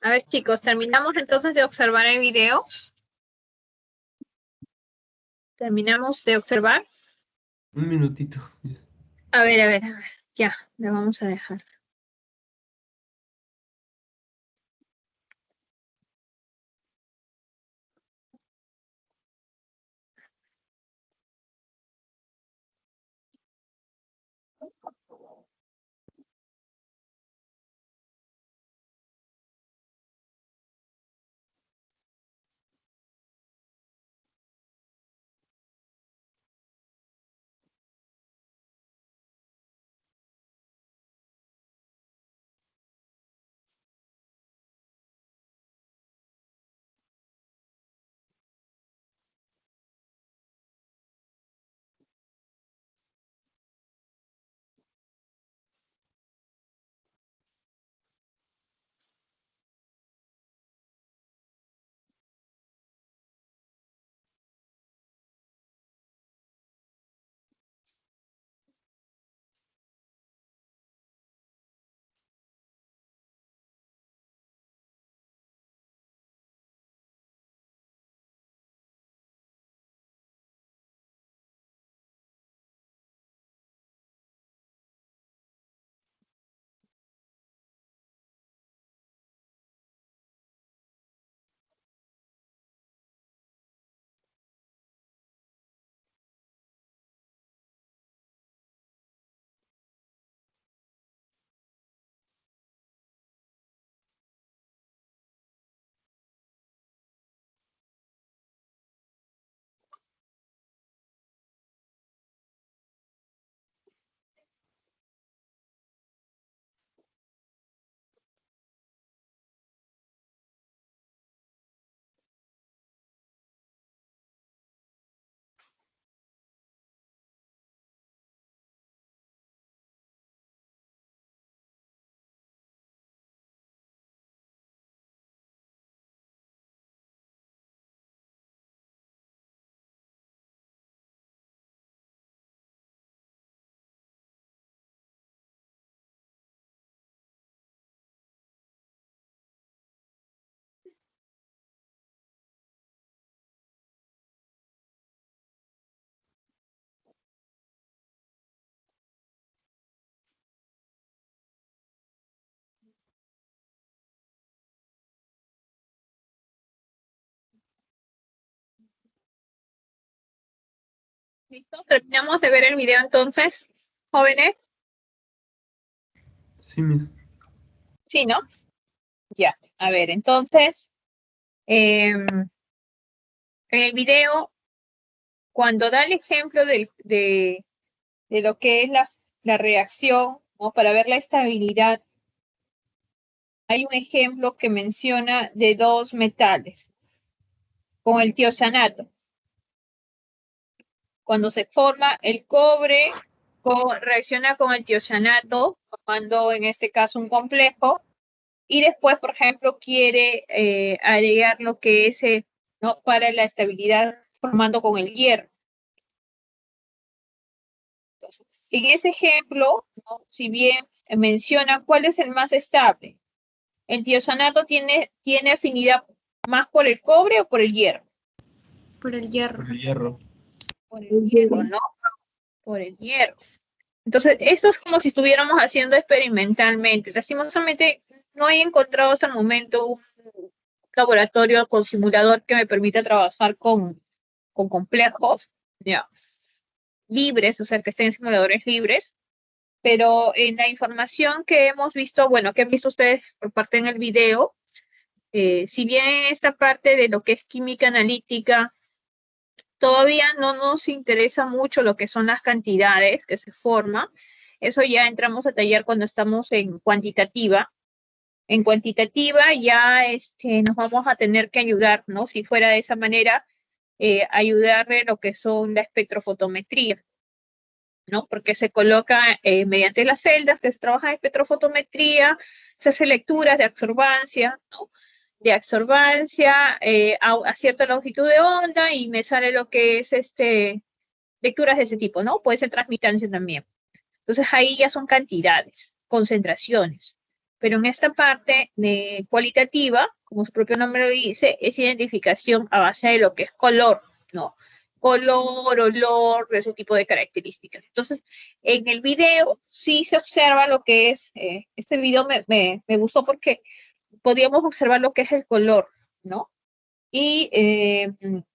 A ver, chicos, terminamos entonces de observar el video. Terminamos de observar. Un minutito. A ver, a ver, a ver. Ya, lo vamos a dejar. ¿Listo? Terminamos de ver el video entonces, jóvenes. Sí, mis. Sí, ¿no? Ya. A ver, entonces, en el video, cuando da el ejemplo de lo que es la reacción, ¿no? Para ver la estabilidad, hay un ejemplo que menciona de dos metales, con el tiocianato. Cuando se forma el cobre, reacciona con el tiocianato, formando en este caso un complejo, y después, por ejemplo, quiere agregar lo que es, ¿no? Para la estabilidad, formando con el hierro. Entonces, en ese ejemplo, ¿no? Si bien menciona cuál es el más estable, ¿el tiocianato tiene afinidad más por el cobre o por el hierro? Por el hierro. Por el hierro. Por el hierro, ¿no? Por el hierro. Entonces, esto es como si estuviéramos haciendo experimentalmente. Lastimosamente, no he encontrado hasta el momento un laboratorio con simulador que me permita trabajar con complejos, ya, libres, o sea, que estén en simuladores libres. Pero en la información que hemos visto, bueno, que han visto ustedes por parte en el video, si bien esta parte de lo que es química analítica, todavía no nos interesa mucho lo que son las cantidades que se forman. Eso ya entramos a tallar cuando estamos en cuantitativa. En cuantitativa ya nos vamos a tener que ayudar, ¿no? Si fuera de esa manera, ayudarle lo que son la espectrofotometría, ¿no? Porque se coloca mediante las celdas que se trabaja en espectrofotometría, se hace lecturas de absorbancia, ¿no? De absorbancia a cierta longitud de onda y me sale lo que es lecturas de ese tipo, ¿no? Puede ser transmitancia también. Entonces ahí ya son cantidades, concentraciones. Pero en esta parte de cualitativa, como su propio nombre lo dice, es identificación a base de lo que es color, ¿no? Color, olor, ese tipo de características. Entonces, en el video sí se observa lo que es, este video me gustó porque podíamos observar lo que es el color, ¿no? Y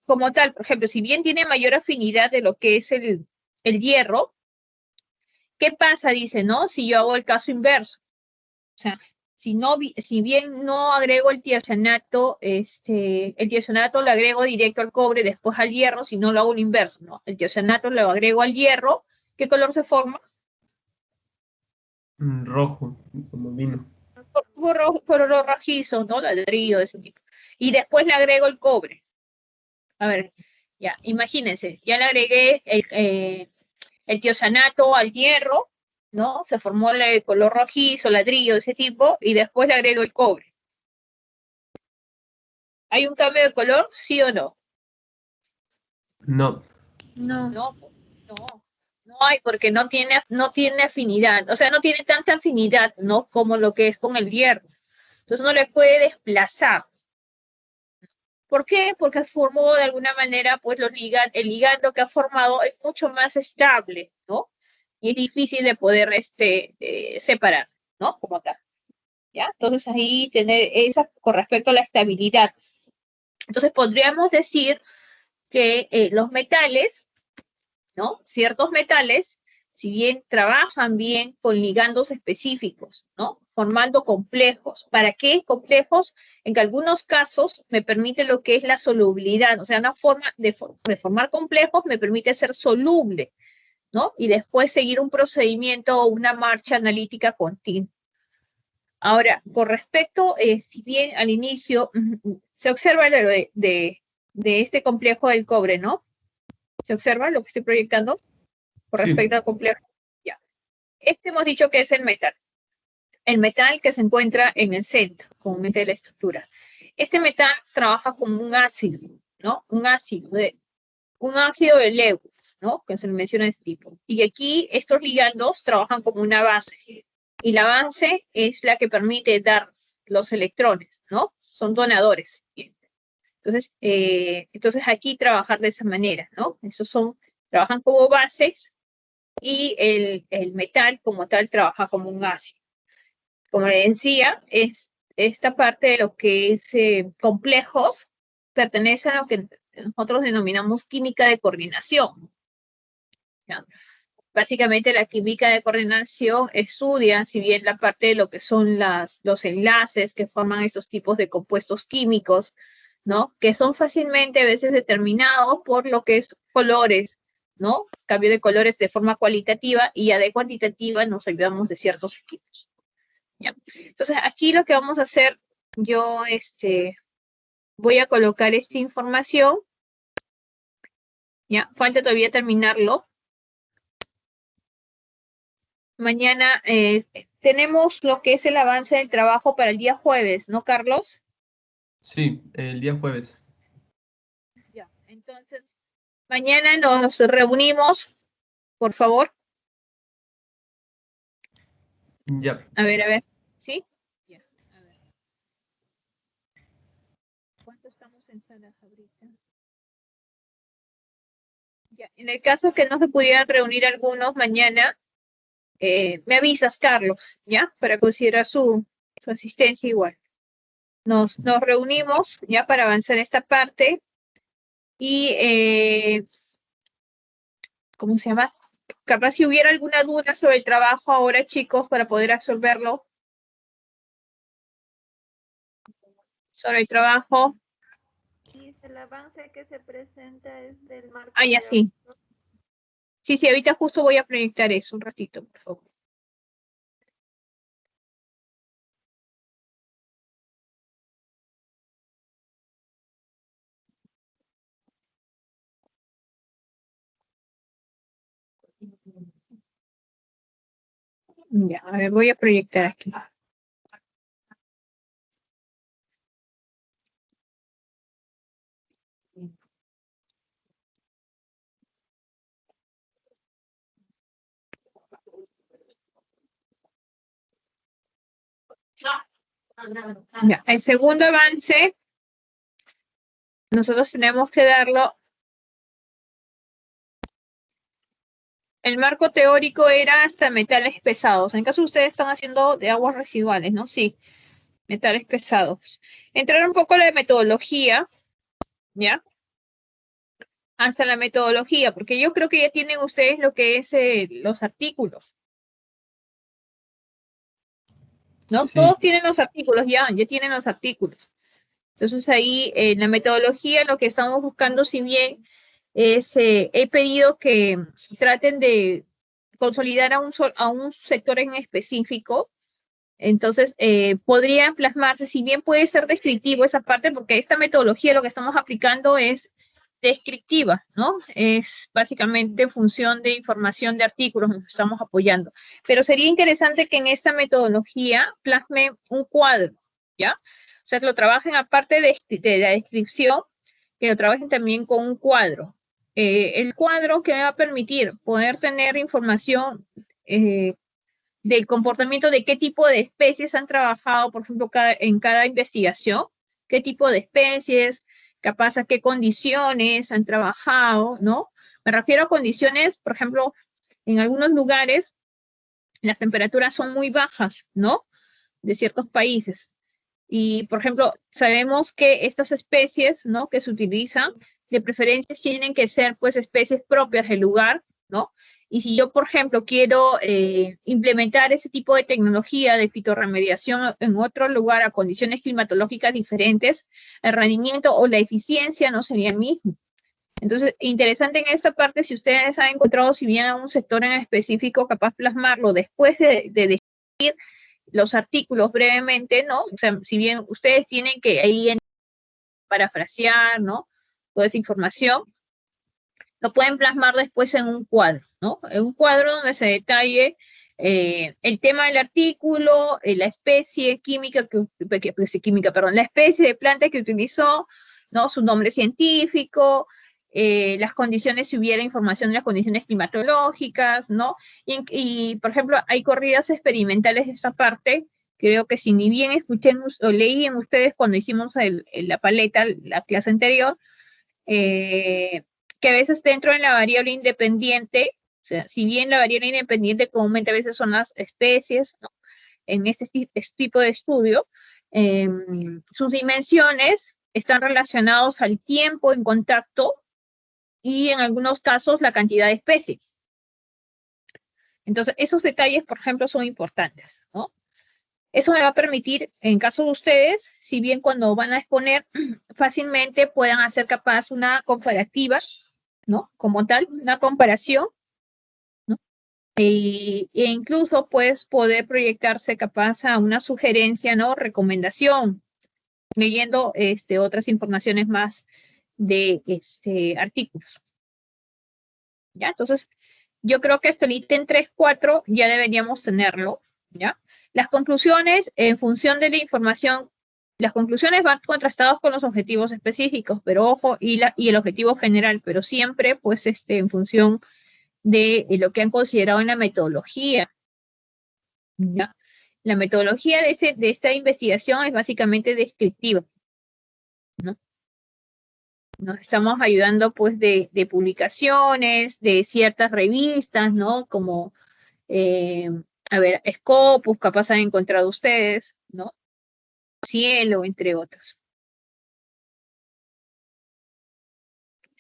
como tal, por ejemplo, si bien tiene mayor afinidad de lo que es el hierro, ¿qué pasa? Dice, ¿no? Si yo hago el caso inverso. O sea, si bien no agrego el tiocianato, el tiocianato lo agrego directo al cobre, después al hierro, si no lo hago el inverso, ¿no? El tiocianato lo agrego al hierro, ¿qué color se forma? Rojo, como vino. Por rojizo, ¿no? Ladrillo de ese tipo. Y después le agrego el cobre. A ver, ya, imagínense, ya le agregué el tiocianato al hierro, ¿no? Se formó el color rojizo, ladrillo de ese tipo, y después le agrego el cobre. ¿Hay un cambio de color, sí o no? No. No. No, no, no hay porque no tiene afinidad, o sea, no tiene tanta afinidad, ¿no? Como lo que es con el hierro. Entonces no le puede desplazar. ¿Por qué? Porque formó de alguna manera, pues el ligando que ha formado es mucho más estable, ¿no? Y es difícil de poder separar, ¿no? Como tal. ¿Ya? Entonces ahí tener esa con respecto a la estabilidad. Entonces podríamos decir que los metales, ¿no? Ciertos metales, si bien trabajan bien con ligandos específicos, ¿no? Formando complejos. ¿Para qué complejos? En que algunos casos me permite lo que es la solubilidad, o sea, una forma de formar complejos me permite ser soluble, ¿no? Y después seguir un procedimiento o una marcha analítica continua. Ahora, con respecto, si bien al inicio se observa lo de este complejo del cobre, ¿no? ¿Se observa lo que estoy proyectando con Sí. respecto al complejo? Ya. Este hemos dicho que es el metal. El metal que se encuentra en el centro, comúnmente de la estructura. Este metal trabaja como un ácido, ¿no? Un ácido de Lewis, ¿no? Que se le menciona de este tipo. Y aquí estos ligandos trabajan como una base. Y la base es la que permite dar los electrones, ¿no? Son donadores. Entonces aquí trabajar de esa manera, ¿no? Trabajan como bases y el metal como tal trabaja como un ácido. Como le decía, esta parte de lo que es complejos pertenece a lo que nosotros denominamos química de coordinación. ¿Ya? Básicamente la química de coordinación estudia, si bien la parte de lo que son los enlaces que forman estos tipos de compuestos químicos, ¿no? Que son fácilmente a veces determinados por lo que es colores, ¿no? Cambio de colores de forma cualitativa y ya de cuantitativa nos ayudamos de ciertos equipos. ¿Ya? Entonces aquí lo que vamos a hacer, yo voy a colocar esta información, ya, falta todavía terminarlo. Mañana tenemos lo que es el avance del trabajo para el día jueves, ¿no, Carlos? Sí, el día jueves. Ya, entonces, mañana nos reunimos, por favor. Ya. A ver, ¿sí? Ya, a ver. ¿Cuánto estamos en salas ahorita? Ya, en el caso que no se pudieran reunir algunos mañana, me avisas, Carlos, ¿ya? Para considerar su asistencia igual. Nos reunimos ya para avanzar esta parte y, ¿cómo se llama? Capaz si hubiera alguna duda sobre el trabajo ahora, chicos, para poder absorberlo, sobre el trabajo. Sí, el avance que se presenta es del marco Ah, ya sí. Sí, sí, ahorita justo voy a proyectar eso un ratito, por favor. Ya, a ver, voy a proyectar aquí. Ya, el segundo avance, nosotros tenemos que darlo. El marco teórico era hasta metales pesados. En caso ustedes están haciendo de aguas residuales, ¿no? Sí, metales pesados. Entrar un poco a la metodología, ¿ya? Hasta la metodología, porque yo creo que ya tienen ustedes lo que es los artículos, ¿no? Sí, Todos tienen los artículos, ya tienen los artículos. Entonces ahí en la metodología lo que estamos buscando, si bien es, he pedido que traten de consolidar a un sector en específico. Entonces, podría plasmarse, si bien puede ser descriptivo esa parte, porque esta metodología lo que estamos aplicando es descriptiva, ¿no? Es básicamente en función de información de artículos nos estamos apoyando. Pero sería interesante que en esta metodología plasme un cuadro, ¿ya? O sea, que lo trabajen aparte de la descripción, que lo trabajen también con un cuadro. El cuadro que me va a permitir poder tener información del comportamiento de qué tipo de especies han trabajado, por ejemplo, en cada investigación, qué tipo de especies, capaz a qué condiciones han trabajado, ¿no? Me refiero a condiciones, por ejemplo, en algunos lugares las temperaturas son muy bajas, ¿no? De ciertos países. Y, por ejemplo, sabemos que estas especies, ¿no? Que se utilizan, de preferencia tienen que ser, pues, especies propias del lugar, ¿no? Y si yo, por ejemplo, quiero implementar ese tipo de tecnología de fitorremediación en otro lugar a condiciones climatológicas diferentes, el rendimiento o la eficiencia no sería el mismo. Entonces, interesante en esta parte, si ustedes han encontrado, si bien a un sector en específico, capaz plasmarlo después de definir los artículos brevemente, ¿no? O sea, si bien ustedes tienen que ahí parafrasear, ¿no? Toda esa información, lo pueden plasmar después en un cuadro, ¿no? En un cuadro donde se detalle el tema del artículo, la especie química, la especie de planta que utilizó, ¿no? Su nombre científico, las condiciones, si hubiera información de las condiciones climatológicas, ¿no? Y, por ejemplo, hay corridas experimentales de esta parte, creo que si ni bien escuché o leí en ustedes cuando hicimos la paleta, la clase anterior, que a veces dentro de la variable independiente, o sea, si bien la variable independiente comúnmente a veces son las especies, ¿no? En este tipo de estudio, sus dimensiones están relacionados al tiempo en contacto y en algunos casos la cantidad de especies. Entonces, esos detalles, por ejemplo, son importantes, ¿no? Eso me va a permitir, en caso de ustedes, si bien cuando van a exponer, fácilmente puedan hacer capaz una comparativa, ¿no? Como tal, una comparación, ¿no? E incluso, pues, poder proyectarse capaz a una sugerencia, ¿no? Recomendación, leyendo otras informaciones más de artículos. ¿Ya? Entonces, yo creo que hasta el ítem 3.4 ya deberíamos tenerlo, ¿ya? Las conclusiones, en función de la información, las conclusiones van contrastadas con los objetivos específicos, pero ojo, y el objetivo general, pero siempre, pues, en función de lo que han considerado en la metodología, ¿ya? La metodología de esta investigación es básicamente descriptiva, ¿no? Nos estamos ayudando, pues, de publicaciones, de ciertas revistas, ¿no? Como a ver, Scopus, capaz han encontrado ustedes, ¿no? Cielo, entre otros.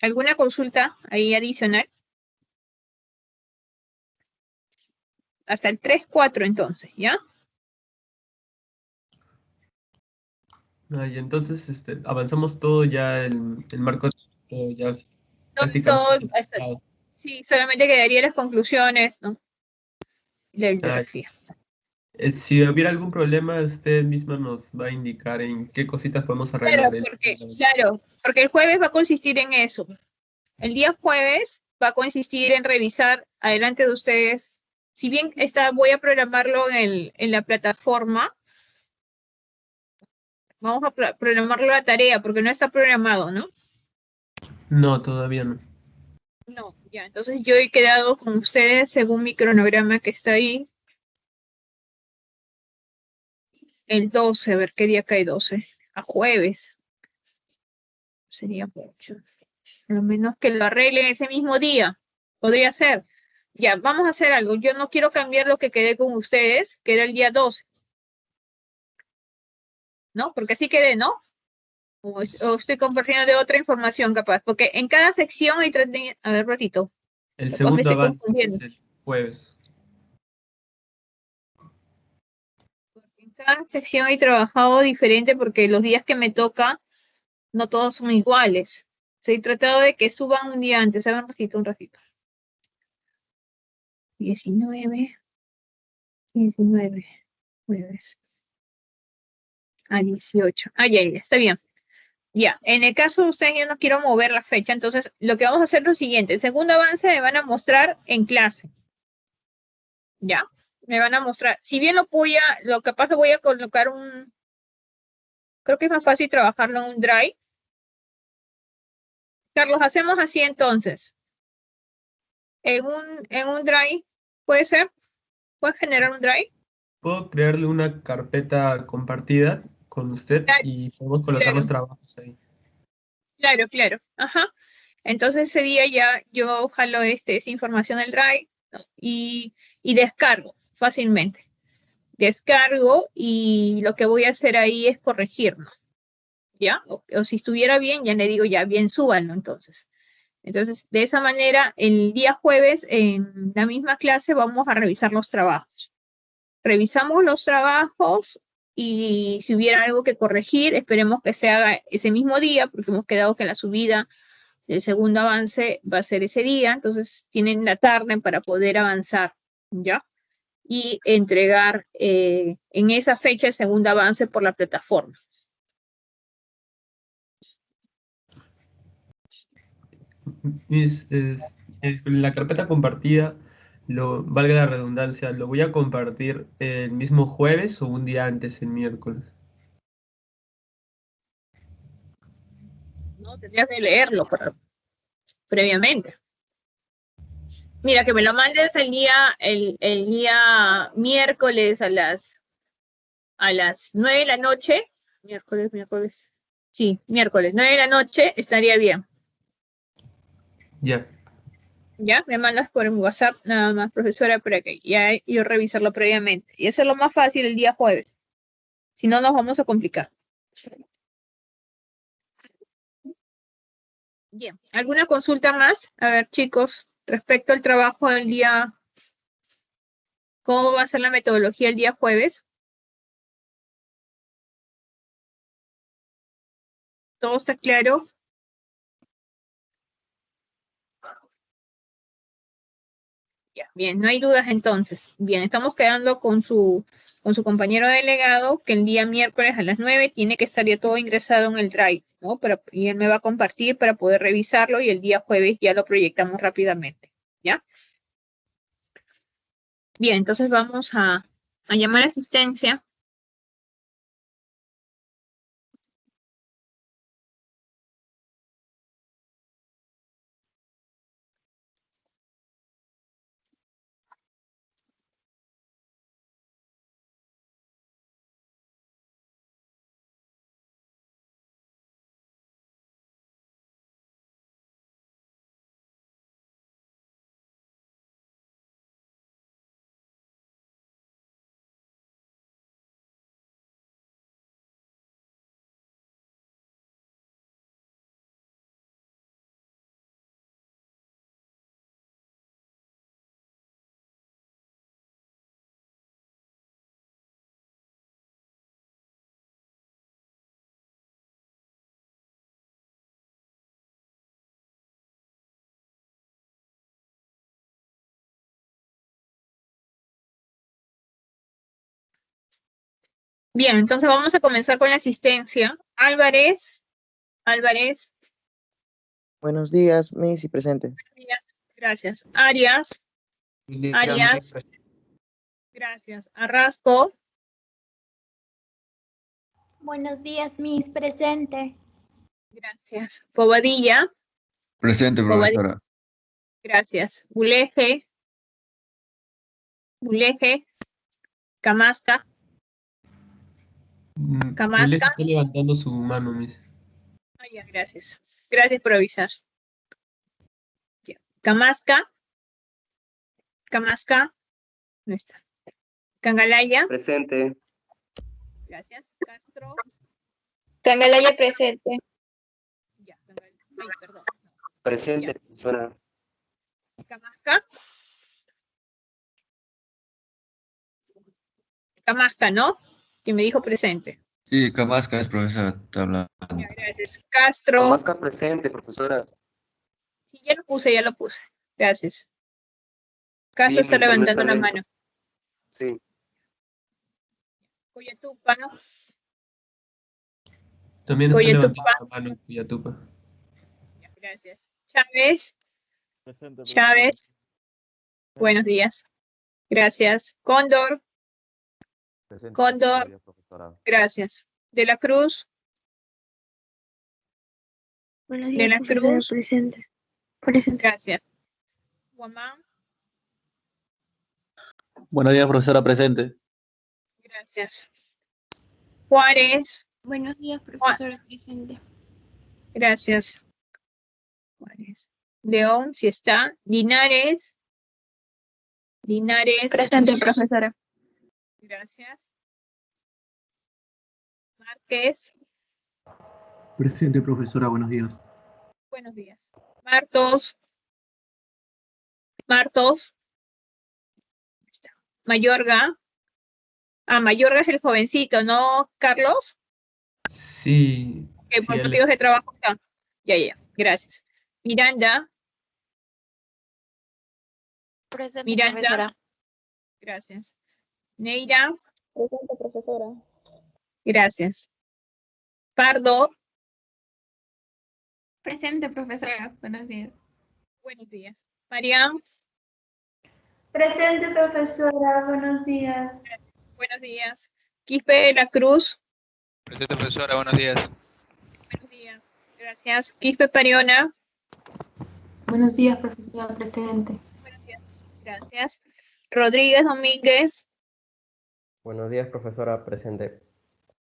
¿Alguna consulta ahí adicional? Hasta el 3.4 entonces, ¿ya? y entonces avanzamos todo ya, el marco ya Todo, prácticamente. sí, solamente quedaría las conclusiones, ¿no? La Ah, bibliografía. Si hubiera algún problema, usted misma nos va a indicar en qué cositas podemos Claro, arreglar. porque el jueves va a consistir en eso. El día jueves va a consistir en revisar adelante de ustedes. Si bien voy a programarlo en la plataforma, vamos a programarlo la tarea, porque no está programado, ¿no? No, todavía no. No, ya, entonces yo he quedado con ustedes según mi cronograma que está ahí. El 12, a ver qué día cae 12. A jueves. Sería mucho. A lo menos que lo arreglen ese mismo día. Podría ser. Ya, vamos a hacer algo. Yo no quiero cambiar lo que quedé con ustedes, que era el día 12, ¿no? Porque así quedé, ¿no? O estoy compartiendo de otra información capaz. Porque en cada sección hay tres días. A ver, ratito. El Capaz me segundo estoy avance confundiendo. es el jueves. En cada sección he trabajado diferente porque los días que me toca, no todos son iguales. He tratado de que suban un día antes. A ver, un ratito. 19, jueves. A 18. Ah, ya, está bien. Ya, en el caso de ustedes yo no quiero mover la fecha, entonces lo que vamos a hacer es lo siguiente. El segundo avance me van a mostrar en clase. ¿Ya? Me van a mostrar. Si bien lo capaz lo voy a colocar creo que es más fácil trabajarlo en un Drive. Carlos, hacemos así entonces. En un Drive, ¿puede ser? ¿Puedes generar un Drive? Puedo crearle una carpeta compartida con usted Claro, y podemos colocar los claro, trabajos ahí. claro, claro. Ajá. Entonces ese día ya yo jalo esa información del Drive, ¿no? y descargo fácilmente. Descargo y lo que voy a hacer ahí es corregirlo, ¿ya? O si estuviera bien, ya le digo, ya bien, súbanlo entonces. Entonces, de esa manera, el día jueves, en la misma clase, vamos a revisar los trabajos. Revisamos los trabajos y si hubiera algo que corregir, esperemos que se haga ese mismo día, porque hemos quedado que la subida del segundo avance va a ser ese día, entonces tienen la tarde para poder avanzar, ¿ya? Y entregar en esa fecha el segundo avance por la plataforma. La carpeta compartida, valga la redundancia, ¿lo voy a compartir el mismo jueves o un día antes, el miércoles? ¿No? Tendrías que leerlo previamente. Mira, que me lo mandes el día miércoles a las 9 de la noche. Miércoles. Sí, miércoles, 9 de la noche, estaría bien. Ya. ¿Ya? Me mandas por WhatsApp nada más, profesora, para que ya yo revisarlo previamente. Y eso es lo más fácil el día jueves. Si no, nos vamos a complicar. Bien. ¿Alguna consulta más? A ver, chicos, respecto al trabajo del día, ¿cómo va a ser la metodología el día jueves? ¿Todo está claro? Ya, bien, no hay dudas entonces. Bien, estamos quedando con su compañero delegado que el día miércoles a las 9 tiene que estar ya todo ingresado en el Drive, ¿no? Y él me va a compartir para poder revisarlo y el día jueves ya lo proyectamos rápidamente, ¿ya? Bien, entonces vamos a llamar a asistencia. Bien, entonces vamos a comenzar con la asistencia. Álvarez, Buenos días, Missy, presente. gracias. Arias, gracias. Arrasco, Buenos días, Miss, presente. gracias. Bobadilla, Presente, profesora. gracias. Buleje, Camasca, Julián Camasca. está levantando su mano, Miss. Ah, ya, gracias. Gracias por avisar. Ya. Camasca. Camasca. No está. Cangalaya. Presente. Gracias. Castro. Cangalaya presente. Ya, Cangalaya. Ay, perdón. Presente, profesora. Camasca. Camasca, ¿no? Que me dijo presente. Sí, Camasca es profesora, está hablando. Ya, gracias. Castro. Camasca presente, profesora. Sí, ya lo puse, ya lo puse. Gracias. Castro Sí, está mi internet levantando está la lento. mano. Sí. Coyatupa, ¿no? También está Coyatupa. levantando la mano, Cuyatupa. Ya, gracias. Chávez. Presente, Chávez. Buenos días. Gracias. Cóndor. Presente, Cóndor. buenos días, profesora. Gracias. De la Cruz. Buenos De días, la profesora. Cruz. Presente. Presente. Gracias. Guamán. Buenos días, profesora presente. Gracias. Juárez. Buenos días, profesora presente. Gracias. Juárez. León, si está. Linares. Linares. Presente, profesora. Gracias. Márquez. Presente, profesora, buenos días. Buenos días. Martos. Martos. Mayorga. Ah, Mayorga es el jovencito, ¿no, Carlos? Sí, Que sí, por él- motivos de trabajo está. Ya. Gracias. Miranda. Presente, Miranda. profesora. Gracias. Neira. Presente, profesora. Gracias. Pardo. Presente, profesora. Buenos días. Buenos días. Mariam. Presente, profesora. Buenos días. Buenos días. Quispe de la Cruz. Presente, profesora, buenos días. Buenos días. Gracias. Quispe Pariona. Buenos días, profesora presente. Buenos días. Gracias. Rodríguez Domínguez. Buenos días, profesora presente.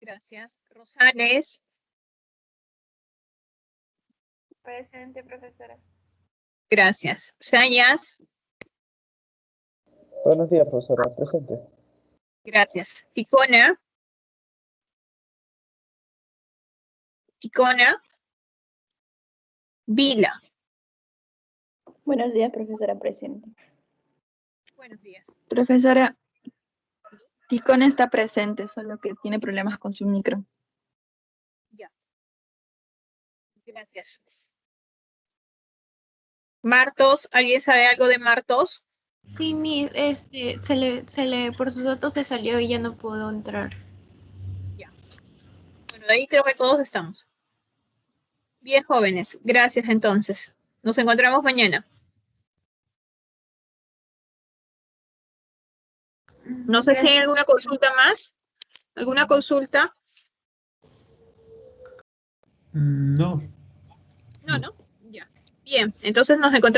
Gracias. Rosales. Presente, profesora. Gracias. Sayas. Buenos días, profesora. Presente. Gracias. Ticona. Ticona. Vila. Buenos días, profesora presente. Buenos días. Profesora, Ticón está presente, solo que tiene problemas con su micro. Ya. Gracias. Martos. ¿Alguien sabe algo de Martos? Sí, por sus datos se salió y ya no pudo entrar. Ya. Bueno, de ahí creo que todos estamos. Bien, jóvenes. Gracias entonces. Nos encontramos mañana. No sé si hay alguna consulta más. ¿Alguna consulta? No. No. Ya. Bien, entonces nos encontramos.